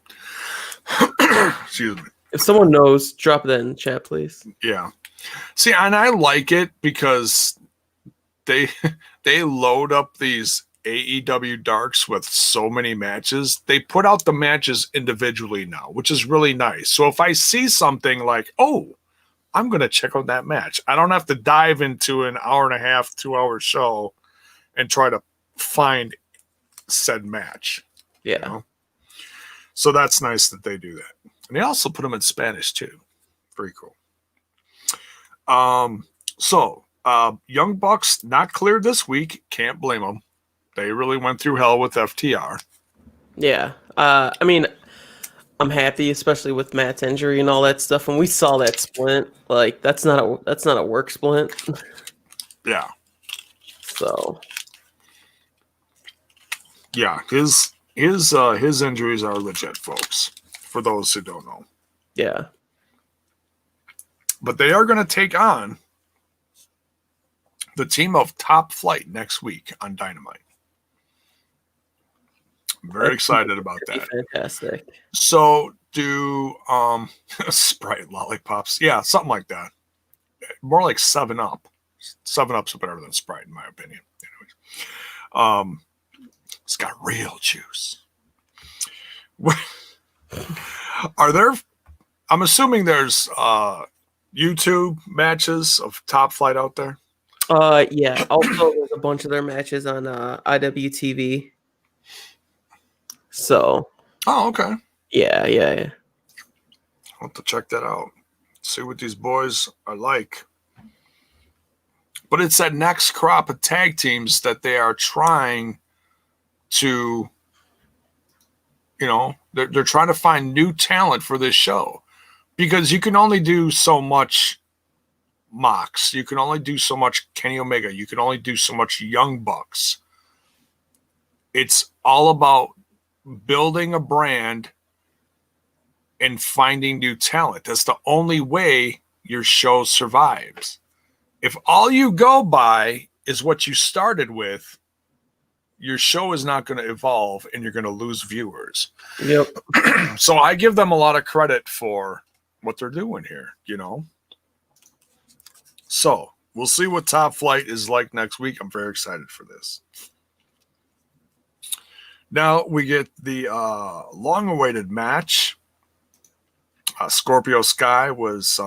Excuse me. If someone knows, drop that in the chat, please. Yeah. See, and I like it because they load up these AEW Darks with so many matches. They put out the matches individually now, which is really nice. So if I see something like, oh, I'm going to check out that match, I don't have to dive into an hour and a half, 2-hour show and try to find said match. Yeah. You know? So that's nice that they do that. And they also put them in Spanish too. Very cool. So Young Bucks not cleared this week. Can't blame them. They really went through hell with FTR. Yeah. I mean, I'm happy, especially with Matt's injury and all that stuff. When we saw that splint, like that's not a work splint. Yeah. So. Yeah, his injuries are legit, folks. For those who don't know. Yeah. But they are going to take on the team of Top Flight next week on Dynamite. I'm very excited about that. Fantastic. So do Sprite lollipops. Yeah, something like that. More like 7-Up. 7-Up's better than Sprite, in my opinion. Anyways. It's got real juice. I'm assuming there's YouTube matches of Top Flight out there. Yeah. Also, there's a bunch of their matches on IWTV. So. Oh, okay. Yeah. I'll have to check that out. See what these boys are like. But it's that next crop of tag teams that they are trying to, they're trying to find new talent for this show. Because you can only do so much Mox. You can only do so much Kenny Omega. You can only do so much Young Bucks. It's all about building a brand and finding new talent. That's the only way your show survives. If all you go by is what you started with, your show is not going to evolve and you're going to lose viewers. Yep. So I give them a lot of credit for what they're doing here, So we'll see what Top Flight is like next week. I'm very excited for this. Now we get the long-awaited match. Scorpio Sky was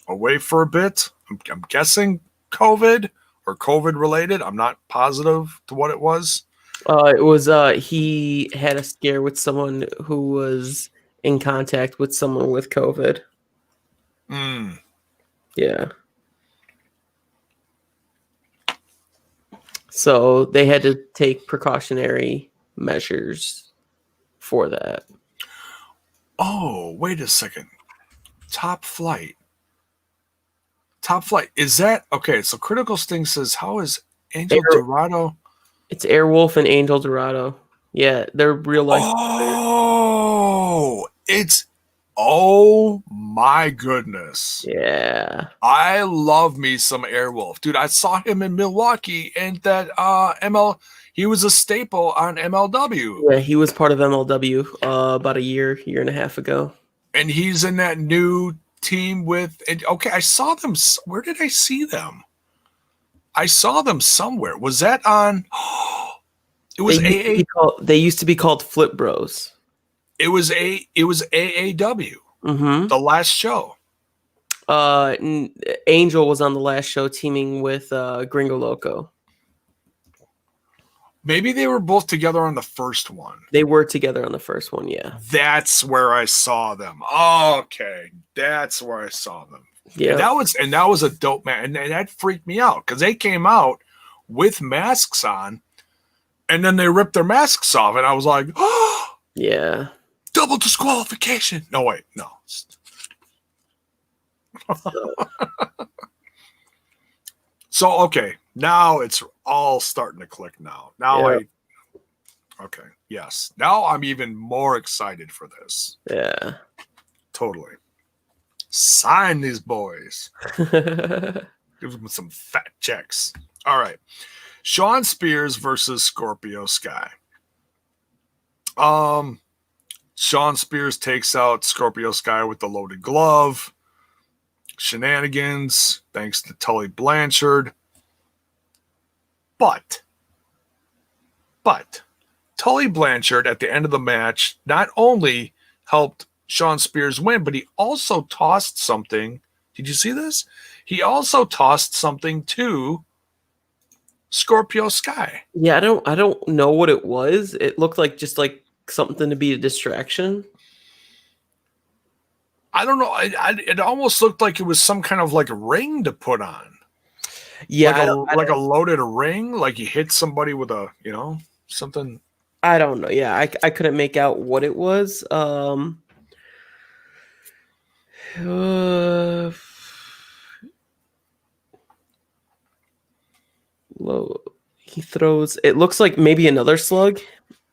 away for a bit. I'm guessing COVID or COVID related. I'm not positive to what it was. It was he had a scare with someone who was in contact with someone with COVID. Mm. Yeah. So they had to take precautionary measures for that. Oh, wait a second. Top Flight. Top Flight. Is that okay? So Critical Sting says, how is Angel Dorado? It's Airwolf and Angel Dorado. Yeah, they're real life. Oh, it's oh my goodness. Yeah. I love me some Airwolf. Dude, I saw him in Milwaukee and that he was a staple on MLW. Yeah, he was part of MLW about a year and a half ago. And he's in that new team with okay, I saw them. Where did I see them? I saw them somewhere. Was that on it was they used to be called Flip Bros. It was AAW. Mm-hmm. The last show. Angel was on the last show teaming with Gringo Loco. Maybe they were both together on the first one. They were together on the first one, yeah. That's where I saw them. Okay, that's where I saw them. Yeah, and that was a dope man, and that freaked me out because they came out with masks on, and then they ripped their masks off, and I was like, oh, yeah, double disqualification. No, wait, no. So okay, now it's all starting to click. Now okay, yes. Now I'm even more excited for this. Yeah, totally. Sign these boys. Give them some fat checks. All right, Shawn Spears versus Scorpio Sky. Shawn Spears takes out Scorpio Sky with the loaded glove. Shenanigans, thanks to Tully Blanchard. But Tully Blanchard at the end of the match not only helped Shawn Spears win, but he also tossed something. Did you see this? He also tossed something to Scorpio Sky. Yeah, I don't know what it was. It looked like just like something to be a distraction. I don't know. It almost looked like it was some kind of like a ring to put on. Yeah, like a loaded ring, like you hit somebody with a, something. I don't know. Yeah, I couldn't make out what it was. He throws. It looks like maybe another slug.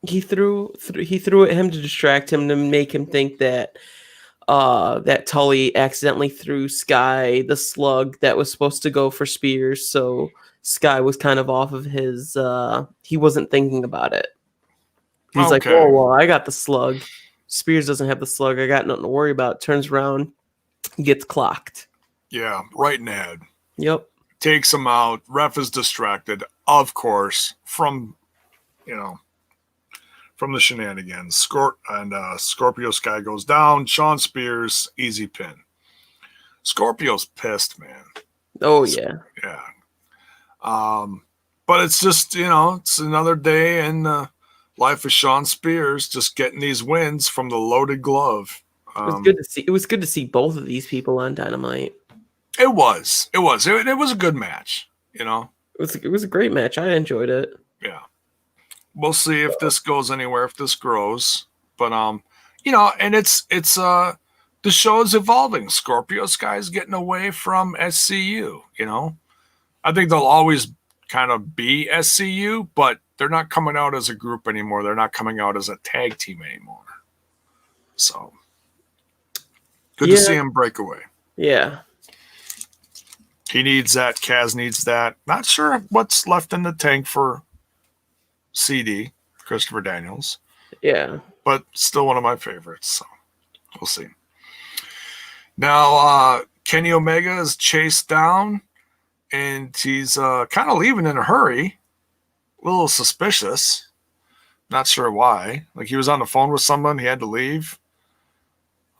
He threw at him to distract him to make him think that that Tully accidentally threw Sky the slug that was supposed to go for Spears. So Sky was kind of off of his. He wasn't thinking about it. He's like, "Oh well, I got the slug. Spears doesn't have the slug. I got nothing to worry about." Turns around, gets clocked. Yeah, right in the head. Yep. Takes him out. Ref is distracted, of course, from the shenanigans. Scorpio Sky goes down. Shawn Spears, easy pin. Scorpio's pissed, man. Oh, yeah. Yeah. But it's just, it's another day in the life of Shawn Spears, just getting these wins from the loaded glove. It was good to see. It was good to see both of these people on Dynamite. It was a good match, It was a great match. I enjoyed it. Yeah. We'll see if this goes anywhere, if this grows. But and it's the show is evolving. Scorpio Sky's getting away from SCU, I think they'll always kind of be SCU, but they're not coming out as a group anymore. They're not coming out as a tag team anymore. So good to see him break away. Yeah. He needs that. Kaz needs that. Not sure what's left in the tank for CD, Christopher Daniels. Yeah. But still one of my favorites. So we'll see. Now, Kenny Omega is chased down, and he's kind of leaving in a hurry. A little suspicious. Not sure why. Like he was on the phone with someone. He had to leave.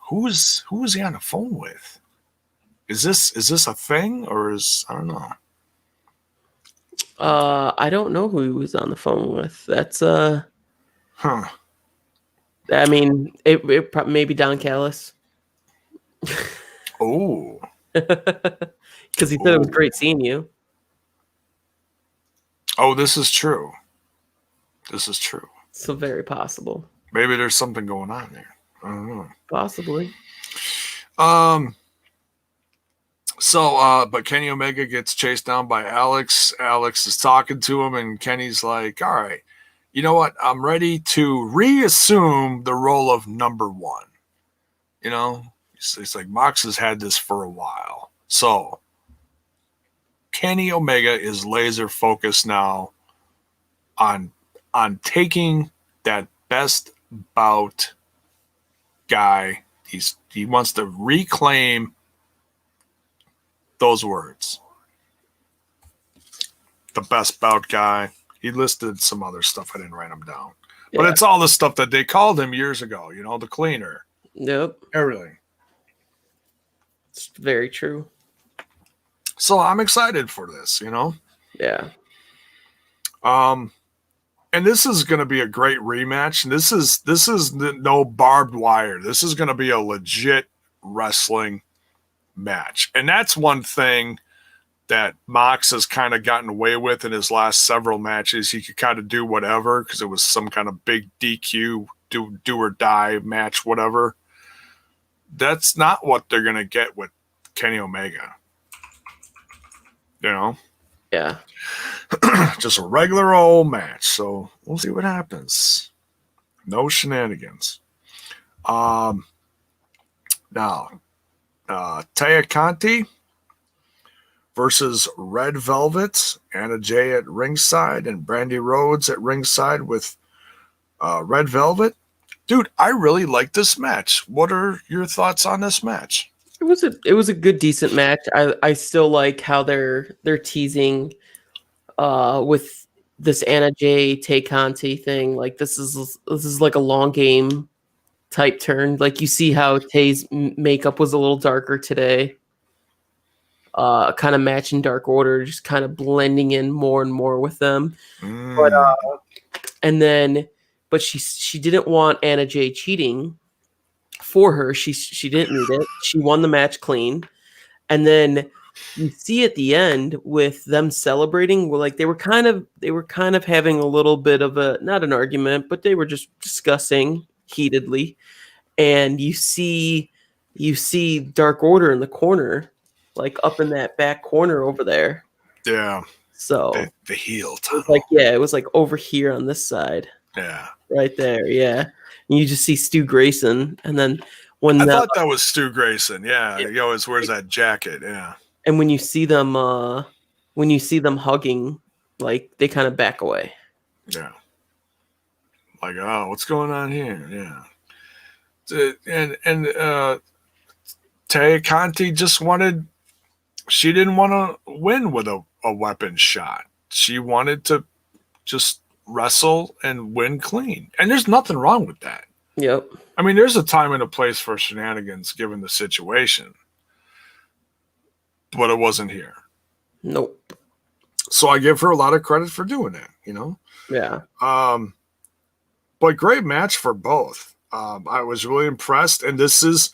Who was he on the phone with? Is this a thing or I don't know. I don't know who he was on the phone with. That's I mean, it maybe Don Callis. Oh, Because he said it was great seeing you. oh, this is true. This is true. So very possible. Maybe there's something going on there. I don't know. Possibly. But Kenny Omega gets chased down by Alex. Alex is talking to him, and Kenny's like, all right, you know what? I'm ready to reassume the role of number one. You know, it's like Mox has had this for a while. So Kenny Omega is laser focused now on taking that best bout guy. He wants to reclaim those words. The best bout guy. He listed some other stuff. I didn't write them down. Yeah. But it's all the stuff that they called him years ago. You know, the cleaner. Yep. Everything. It's very true. So I'm excited for this, you know? Yeah. And this is going to be a great rematch. This is no barbed wire. This is going to be a legit wrestling match. And that's one thing that Mox has kind of gotten away with in his last several matches. He could kind of do whatever because it was some kind of big DQ, do or die match, whatever. That's not what they're going to get with Kenny Omega. You know? Yeah. Just a regular old match. So we'll see what happens. No shenanigans. Now, Taya Conti versus Red Velvet. Anna Jay at ringside and Brandy Rhodes at ringside with Red Velvet. Dude, I really like this match. What are your thoughts on this match? It was a good, decent match. I still like how they're teasing with this Anna Jay Tay Conti thing. Like this is like a long game type turn. Like you see how Tay's makeup was a little darker today. Kind of matching Dark Order, just kind of blending in more and more with them. But she didn't want Anna Jay cheating for her. She didn't need it. She won the match clean. And then you see at the end with them celebrating, like they were kind of having a little bit of a, not an argument, but they were just discussing heatedly. And you see Dark Order in the corner, like up in that back corner over there. Yeah. So the heel tunnel. It was like over here on this side. Yeah. Right there. Yeah. And you just see Stu Grayson, and then I thought that was Stu Grayson. Yeah. He always wears that jacket. Yeah. And when you see them hugging, like they kind of back away. Yeah. Like, oh, what's going on here? Yeah. And Tay Conti she didn't want to win with a weapon shot. She wanted to just wrestle and win clean. And there's nothing wrong with that. Yep. I mean, there's a time and a place for shenanigans given the situation. But it wasn't here. Nope. So I give her a lot of credit for doing that, you know? Yeah. But great match for both. I was really impressed. And this is,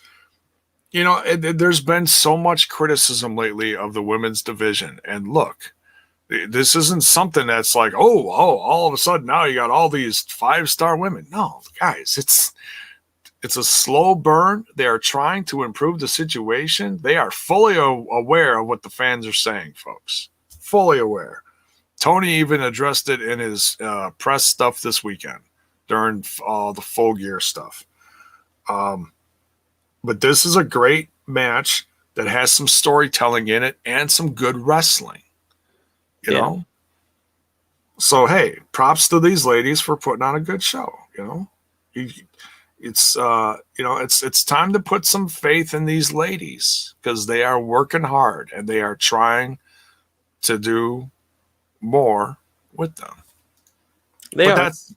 you know, there's been so much criticism lately of the women's division. And look, this isn't something that's like, oh, all of a sudden now you got all these 5-star women. No, guys, it's a slow burn. They are trying to improve the situation. They are fully aware of what the fans are saying, folks. Fully aware. Tony even addressed it in his press stuff this weekend during all the Full Gear stuff. But this is a great match that has some storytelling in it and some good wrestling. You know? So, hey, props to these ladies for putting on a good show, you know? It's time to put some faith in these ladies because they are working hard and they are trying to do more with them. That's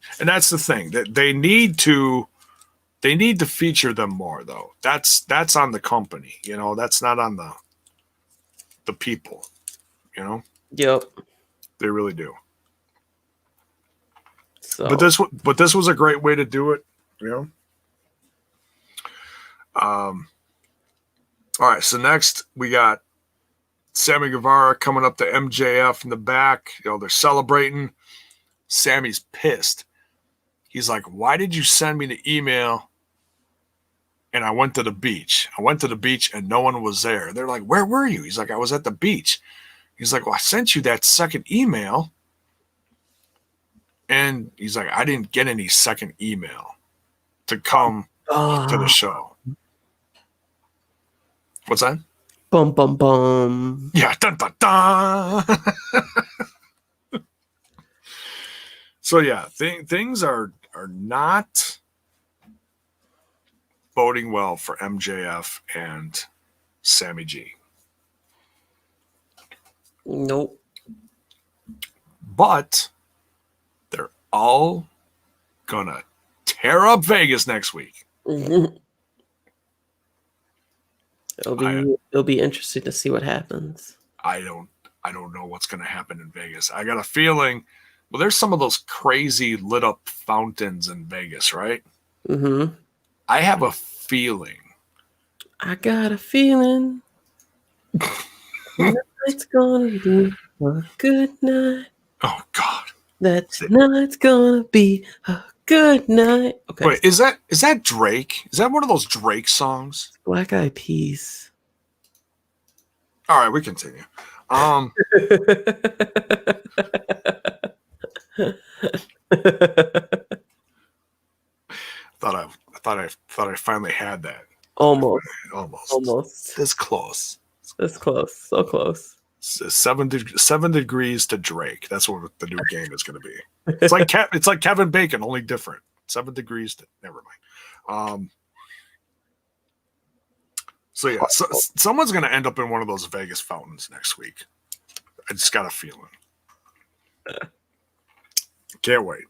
the thing that they need to feature them more though. That's on the company, you know, that's not on the people, you know? Yep. They really do. So. But this was a great way to do it, you know? All right, so next we got Sammy Guevara coming up to MJF in the back. They're celebrating. Sammy's pissed. He's like, why did you send me the email? And I went to the beach. I went to the beach and no one was there. They're like, where were you? He's like, I was at the beach. He's like, well, I sent you that second email. And he's like, I didn't get any second email to come to the show. What's that? Bum, bum, bum. Yeah. Dun, dun, dun. So, yeah, things are not boding well for MJF and Sammy G. Nope. But they're all gonna tear up Vegas next week. It'll be interesting to see what happens. I don't know what's gonna happen in Vegas. I got a feeling. Well, there's some of those crazy lit up fountains in Vegas, right? Mm-hmm. I have a feeling. I got a feeling tonight's gonna be a good night. Oh God. That tonight's gonna be a good night. Okay. Wait, is that Drake? Is that one of those Drake songs? Black Eyed Peas. All right, we continue. thought I finally had that. Almost. This close. This close. So close. 7 degrees to Drake. That's what the new game is going to be. It's like Kevin Bacon, only different. 7 degrees to never mind. So yeah, someone's going to end up in one of those Vegas fountains next week. I just got a feeling. Can't wait.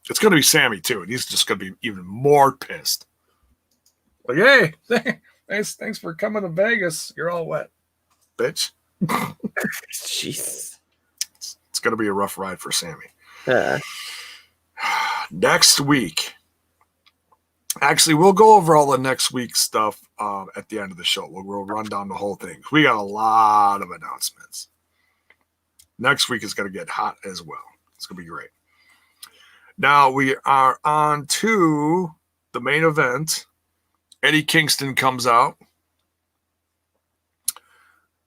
It's going to be Sammy too, and he's just going to be even more pissed. Like, hey, thanks for coming to Vegas. You're all wet, bitch. Jeez. It's going to be a rough ride for Sammy. Next week. Actually, we'll go over all the next week's stuff at the end of the show. We'll run down the whole thing. We got a lot of announcements. Next week is going to get hot as well. It's going to be great. Now we are on to the main event. Eddie Kingston comes out.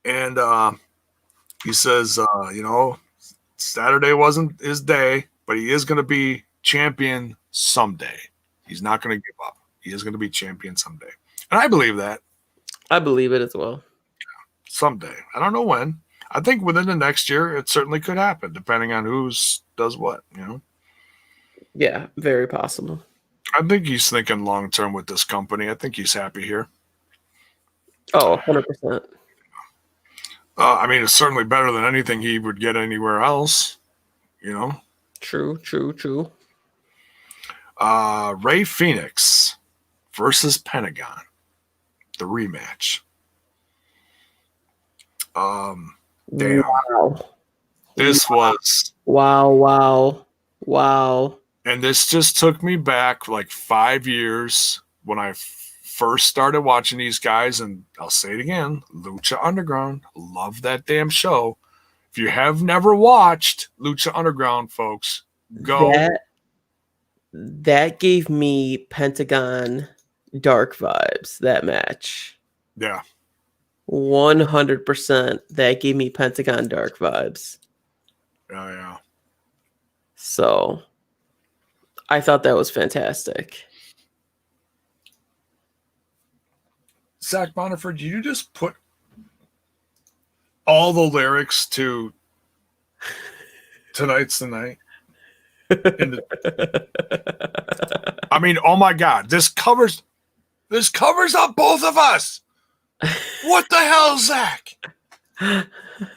And he says, Saturday wasn't his day, but he is going to be champion someday. He's not going to give up. He is going to be champion someday. And I believe that. I believe it as well. Someday. I don't know when. I think within the next year, it certainly could happen, depending on who's does what, Yeah, very possible. I think he's thinking long-term with this company. I think he's happy here. Oh, 100%. I mean, it's certainly better than anything he would get anywhere else, True. Ray Phoenix versus Pentagon, the rematch. Damn. Wow. This was... Wow. And this just took me back like 5 years when I first started watching these guys, and I'll say it again, Lucha Underground. Love that damn show. If you have never watched Lucha Underground, folks, go. That gave me Pentagon Dark vibes, that match. Yeah. 100%. That gave me Pentagon Dark vibes. Oh, yeah. So I thought that was fantastic. Zach Boniford, did you just put all the lyrics to Tonight's the Night? I mean, oh my God, this covers up both of us. What the hell, Zach?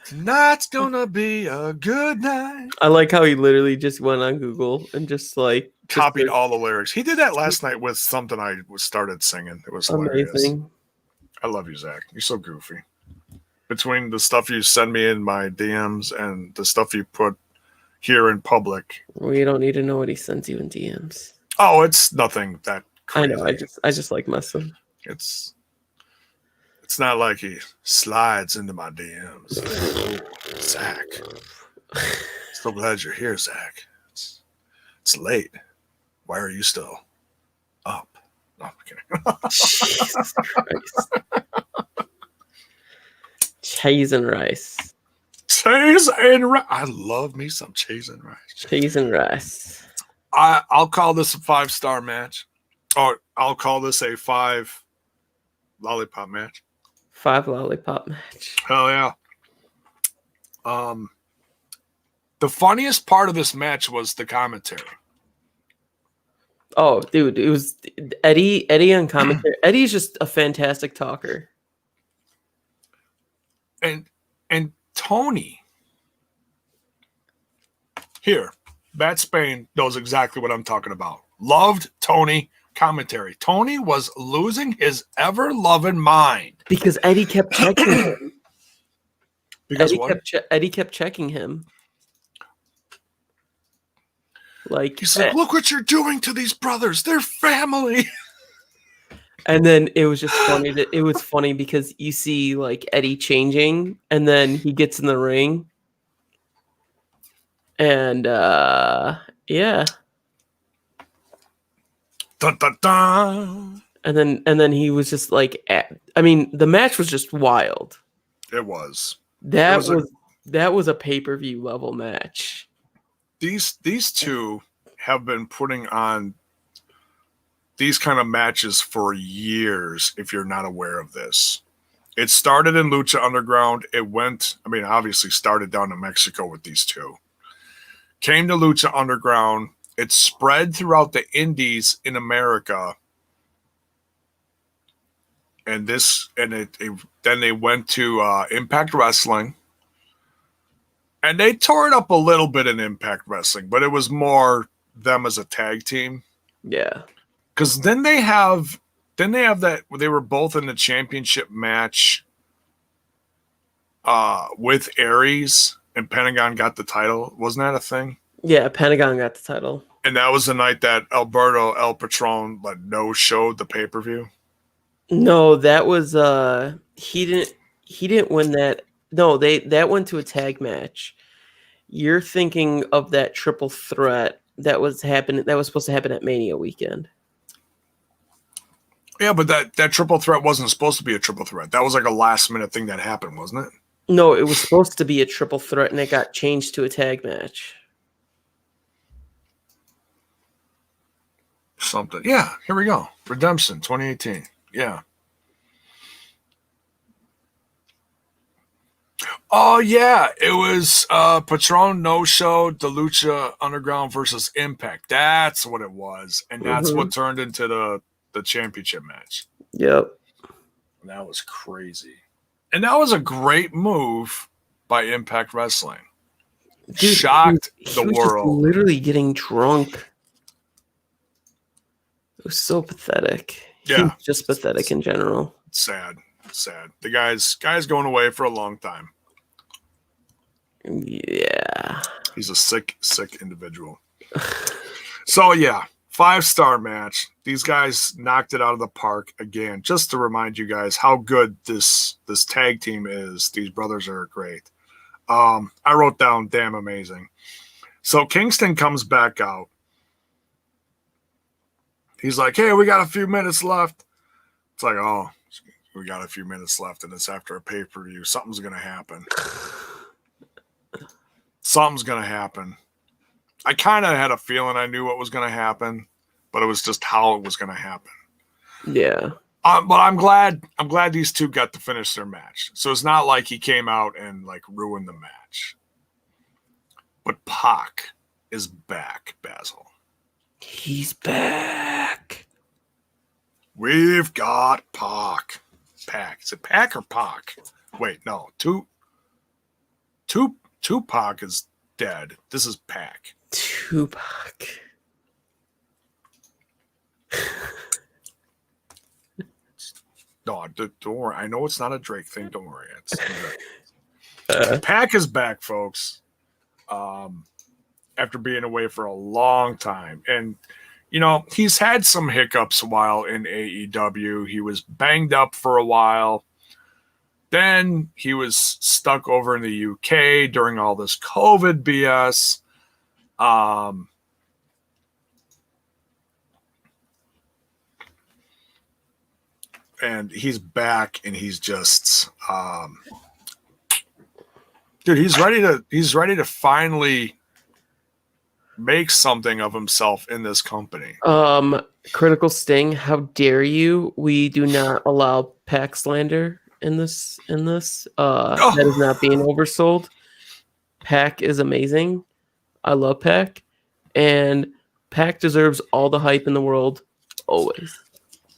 Tonight's gonna be a good night. I like how he literally just went on Google and just copied all the lyrics. He did that last night with something I started singing. It was hilarious. Amazing. I love you, Zach. You're so goofy. Between the stuff you send me in my DMs and the stuff you put here in public. Well, you don't need to know what he sends you in DMs. Oh, it's nothing that crazy. I know. I just like messing. It's It's not like he slides into my DMs. Oh, Zach. So glad you're here, Zach. It's late. Why are you still up? No, I'm kidding. Jesus Christ. Cheese and rice. Cheese and rice. I love me some cheese and rice. Cheese and rice. I'll call this a 5-star match. Or I'll call this a 5 lollipop match. 5 lollipop match. Hell yeah. The funniest part of this match was the commentary. Oh, dude, it was Eddie on commentary. Eddie's just a fantastic talker. And Tony. Here, Matt Spain knows exactly what I'm talking about. Loved Tony commentary. Tony was losing his ever-loving mind. Because Eddie kept checking him. Because Eddie kept checking him. Like he's like, look what you're doing to these brothers. They're family. And then it was just funny that it was funny because you see like Eddie changing, and then he gets in the ring, and yeah, Dun, dun, dun. and then he was just like, I mean, the match was just wild. It was. That was a pay-per-view level match. These two have been putting on these kind of matches for years, if you're not aware of this. It started in Lucha Underground. It went, I mean, obviously started down in Mexico with these two. Came to Lucha Underground. It spread throughout the indies in America. And then they went to Impact Wrestling. And they tore it up a little bit in Impact Wrestling, but it was more them as a tag team. Yeah. Because then they have that they were both in the championship match with Aries, and Pentagon got the title. Wasn't that a thing? Yeah, Pentagon got the title. And that was the night that Alberto El Patron no-showed the pay-per-view. No, that was he didn't win that. No, that went to a tag match. You're thinking of that triple threat that was supposed to happen at Mania weekend. Yeah, but that triple threat wasn't supposed to be a triple threat. That was like a last minute thing that happened, wasn't it? No, it was supposed to be a triple threat, and it got changed to a tag match. Something. Yeah, here we go. Redemption 2018. Yeah. Oh, yeah. It was Patron no-showed the Lucha Underground versus Impact. That's what it was. And that's what turned into the championship match. Yep. And that was crazy. And that was a great move by Impact Wrestling. Dude, shocked the world. Just literally getting drunk. It was so pathetic. Yeah. He was just pathetic in general. Sad. The guy's going away for a long time. Yeah. He's a sick individual. So yeah, 5-star match. These guys knocked it out of the park again. Just to remind you guys how good this tag team is. These brothers are great. I wrote down damn amazing. So Kingston comes back out. He's like, hey, we got a few minutes left. It's like, oh, we got a few minutes left, and it's after a pay-per-view. Something's going to happen. Something's going to happen. I kind of had a feeling I knew what was going to happen, but it was just how it was going to happen. Yeah. But I'm glad these two got to finish their match. So it's not like he came out and like ruined the match. But Pac is back, Basil. He's back. We've got Pac. Is it Pac or Pac? Wait, no. Tupac is dead. This is Pac. Tupac. No, don't worry. I know it's not a Drake thing. Don't worry. Pac is back, folks. After being away for a long time. And, you know, he's had some hiccups while in AEW. He was banged up for a while. Then he was stuck over in the UK during all this COVID BS. And he's back, and he's just, dude, he's ready to finally make something of himself in this company. Critical Sting, how dare you? We do not allow Pac slander in this. That is not being oversold. Pac is amazing. I love Pac, and Pac deserves all the hype in the world, always.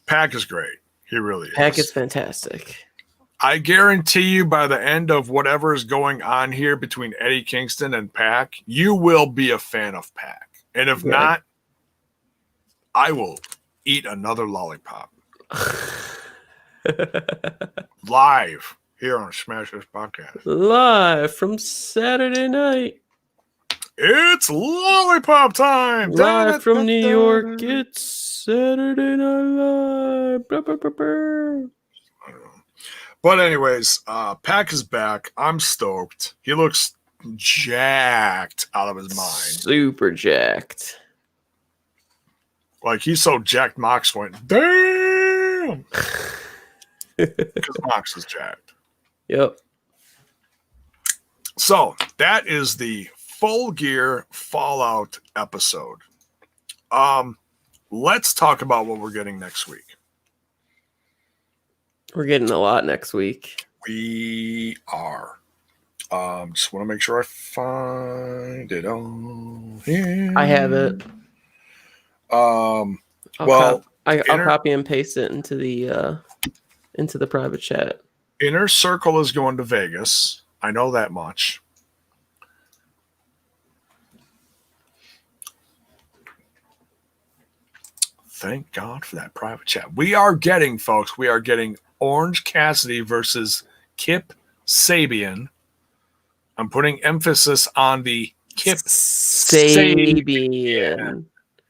Pac is great. He really is. Pac is fantastic. I guarantee you by the end of whatever is going on here between Eddie Kingston and Pac, you will be a fan of Pac. And if not, I will eat another lollipop. Live here on Smash This Podcast. Live from Saturday night. It's lollipop time. Live from New York. It's Saturday Night Live. Blah, blah, blah, blah. I don't know. But anyways, Pac is back. I'm stoked. He looks jacked out of his mind. Super jacked. Like he's so jacked, Mox went, damn! Because Mox is jacked. Yep. So that is the Full Gear Fallout episode. Let's talk about what we're getting next week. We're getting a lot next week. We are. Just want to make sure I find it on here. I have it. I'll copy and paste it into the private chat. Inner Circle is going to Vegas. I know that much. Thank God for that private chat. We are getting Orange Cassidy versus Kip Sabian. I'm putting emphasis on the Kip Sabian.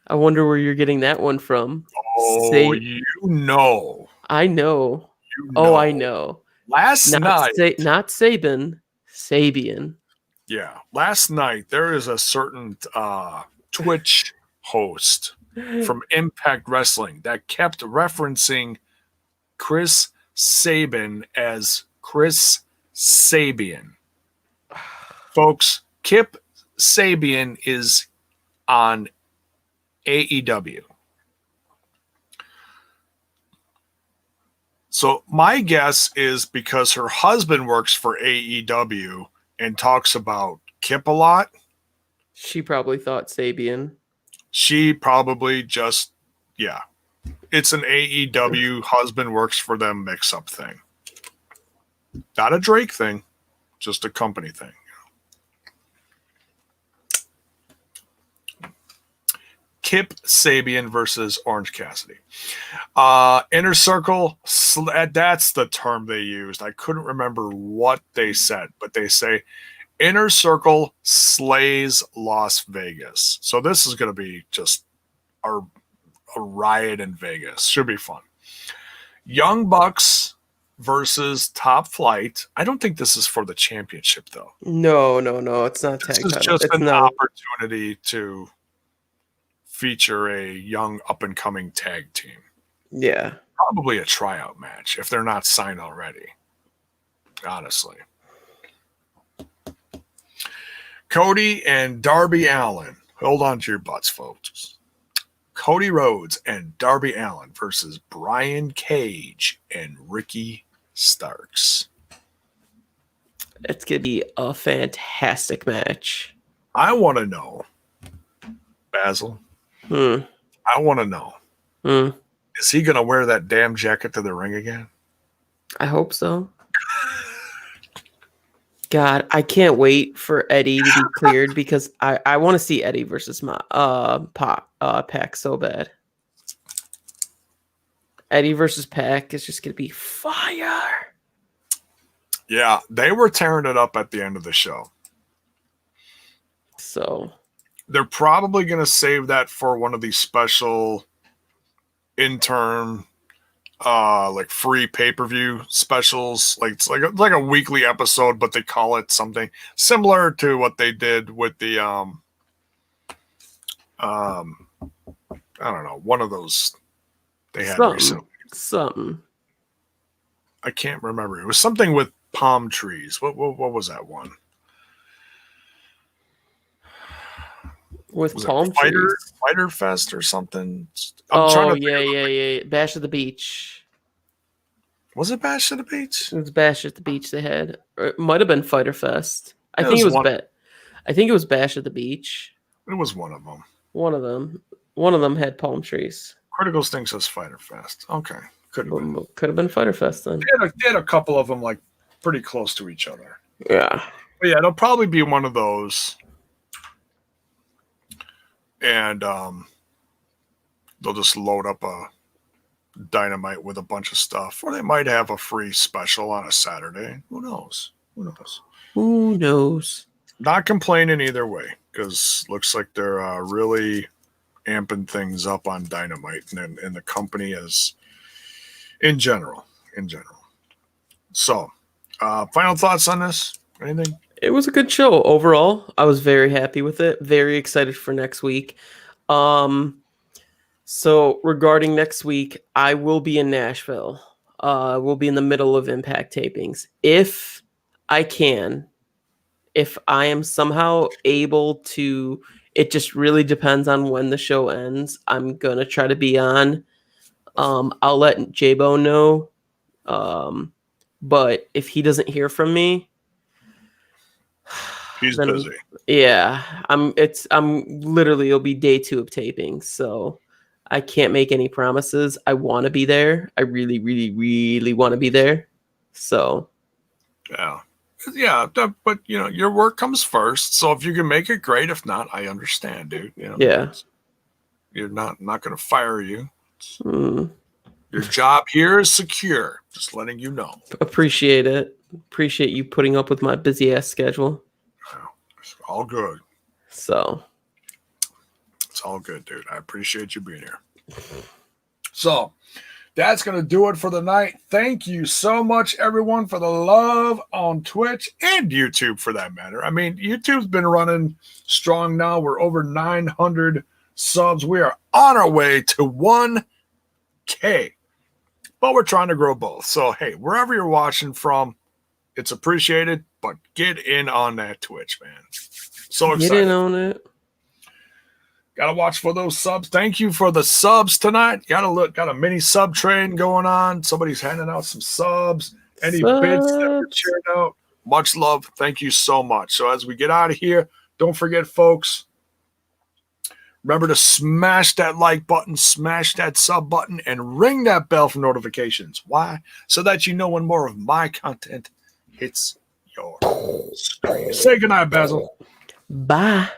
I wonder where you're getting that one from. Oh, you know. I know. You know. Oh, I know. Last night. Not Saban, Sabian. Yeah. Last night, there is a certain Twitch host from Impact Wrestling that kept referencing Chris Sabin as Chris Sabian. Folks, Kip Sabian is on AEW. So my guess is because her husband works for AEW and talks about Kip a lot. She probably thought Sabian. She probably just, yeah. It's an AEW husband works for them mix-up thing. Not a Drake thing, just a company thing. Kip Sabian versus Orange Cassidy. Inner Circle, that's the term they used. I couldn't remember what they said, but they say Inner Circle slays Las Vegas. So this is going to be just a riot in Vegas. Should be fun. Young Bucks versus Top Flight. I don't think this is for the championship, though. No. It's not tag title. This is just an opportunity to feature a young up-and-coming tag team. Yeah. Probably a tryout match if they're not signed already. Honestly. Cody and Darby Allin. Hold on to your butts, folks. Cody Rhodes and Darby Allin versus Brian Cage and Ricky Starks. It's going to be a fantastic match. I want to know, Basil. I want to know. Is he going to wear that damn jacket to the ring again? I hope so. God, I can't wait for Eddie to be cleared because I want to see Eddie versus Pac so bad. Eddie versus Pac is just going to be fire. Yeah, they were tearing it up at the end of the show. So they're probably going to save that for one of these special interim like free pay-per-view specials. Like it's like a weekly episode, but they call it something similar to what they did with the I don't know, one of those they had recently. Something. I can't remember. It was something with palm trees. What was that one? With Was palm it trees. Fighter Fest or something? Yeah. Bash at the Beach. Was it Bash at the Beach? It was Bash at the Beach they had. Or it might have been Fighter Fest. I It think it was was one. I think it was Bash at the Beach. It was one of them. One of them. One of them had palm trees. Critical Sting says Fighter Fest. Okay. Could have been Fighter Fest then. They had a couple of them like pretty close to each other. Yeah. But yeah, it'll probably be one of those. And they'll just load up a Dynamite with a bunch of stuff. Or they might have a free special on a Saturday. Who knows? Who knows? Not complaining either way, because looks like they're really amping things up on Dynamite and the company is in general. So, final thoughts on this? Anything? It was a good show overall. I was very happy with it. Very excited for next week. So regarding next week, I will be in Nashville. We'll be in the middle of Impact tapings. If I am somehow able to, it just really depends on when the show ends. I'm gonna try to be on. I'll let JAYBONE know. But if he doesn't hear from me, he's busy. Yeah, I'm literally, it'll be day 2 of taping, so I can't make any promises. I want to be there. I really, really, really want to be there. So yeah, but your work comes first. So if you can make it, great. If not, I understand, dude. Yeah, you're not going to fire you. Your job here is secure. Just letting you know. Appreciate it. Appreciate you putting up with my busy ass schedule. It's all good. So it's all good, dude. I appreciate you being here. So that's going to do it for the night. Thank you so much, everyone, for the love on Twitch and YouTube, for that matter. I mean, YouTube's been running strong now. We're over 900 subs. We are on our way to 1K. But we're trying to grow both. So, hey, wherever you're watching from, it's appreciated. But get in on that Twitch, man. So excited. Get in on it. Got to watch for those subs. Thank you for the subs tonight. Got a mini sub train going on. Somebody's handing out some subs. Any bids that were cheered out. Much love. Thank you so much. So as we get out of here, don't forget, folks, remember to smash that like button, smash that sub button, and ring that bell for notifications. Why? So that you know when more of my content hits your screen. Say goodnight, Basil. Bye.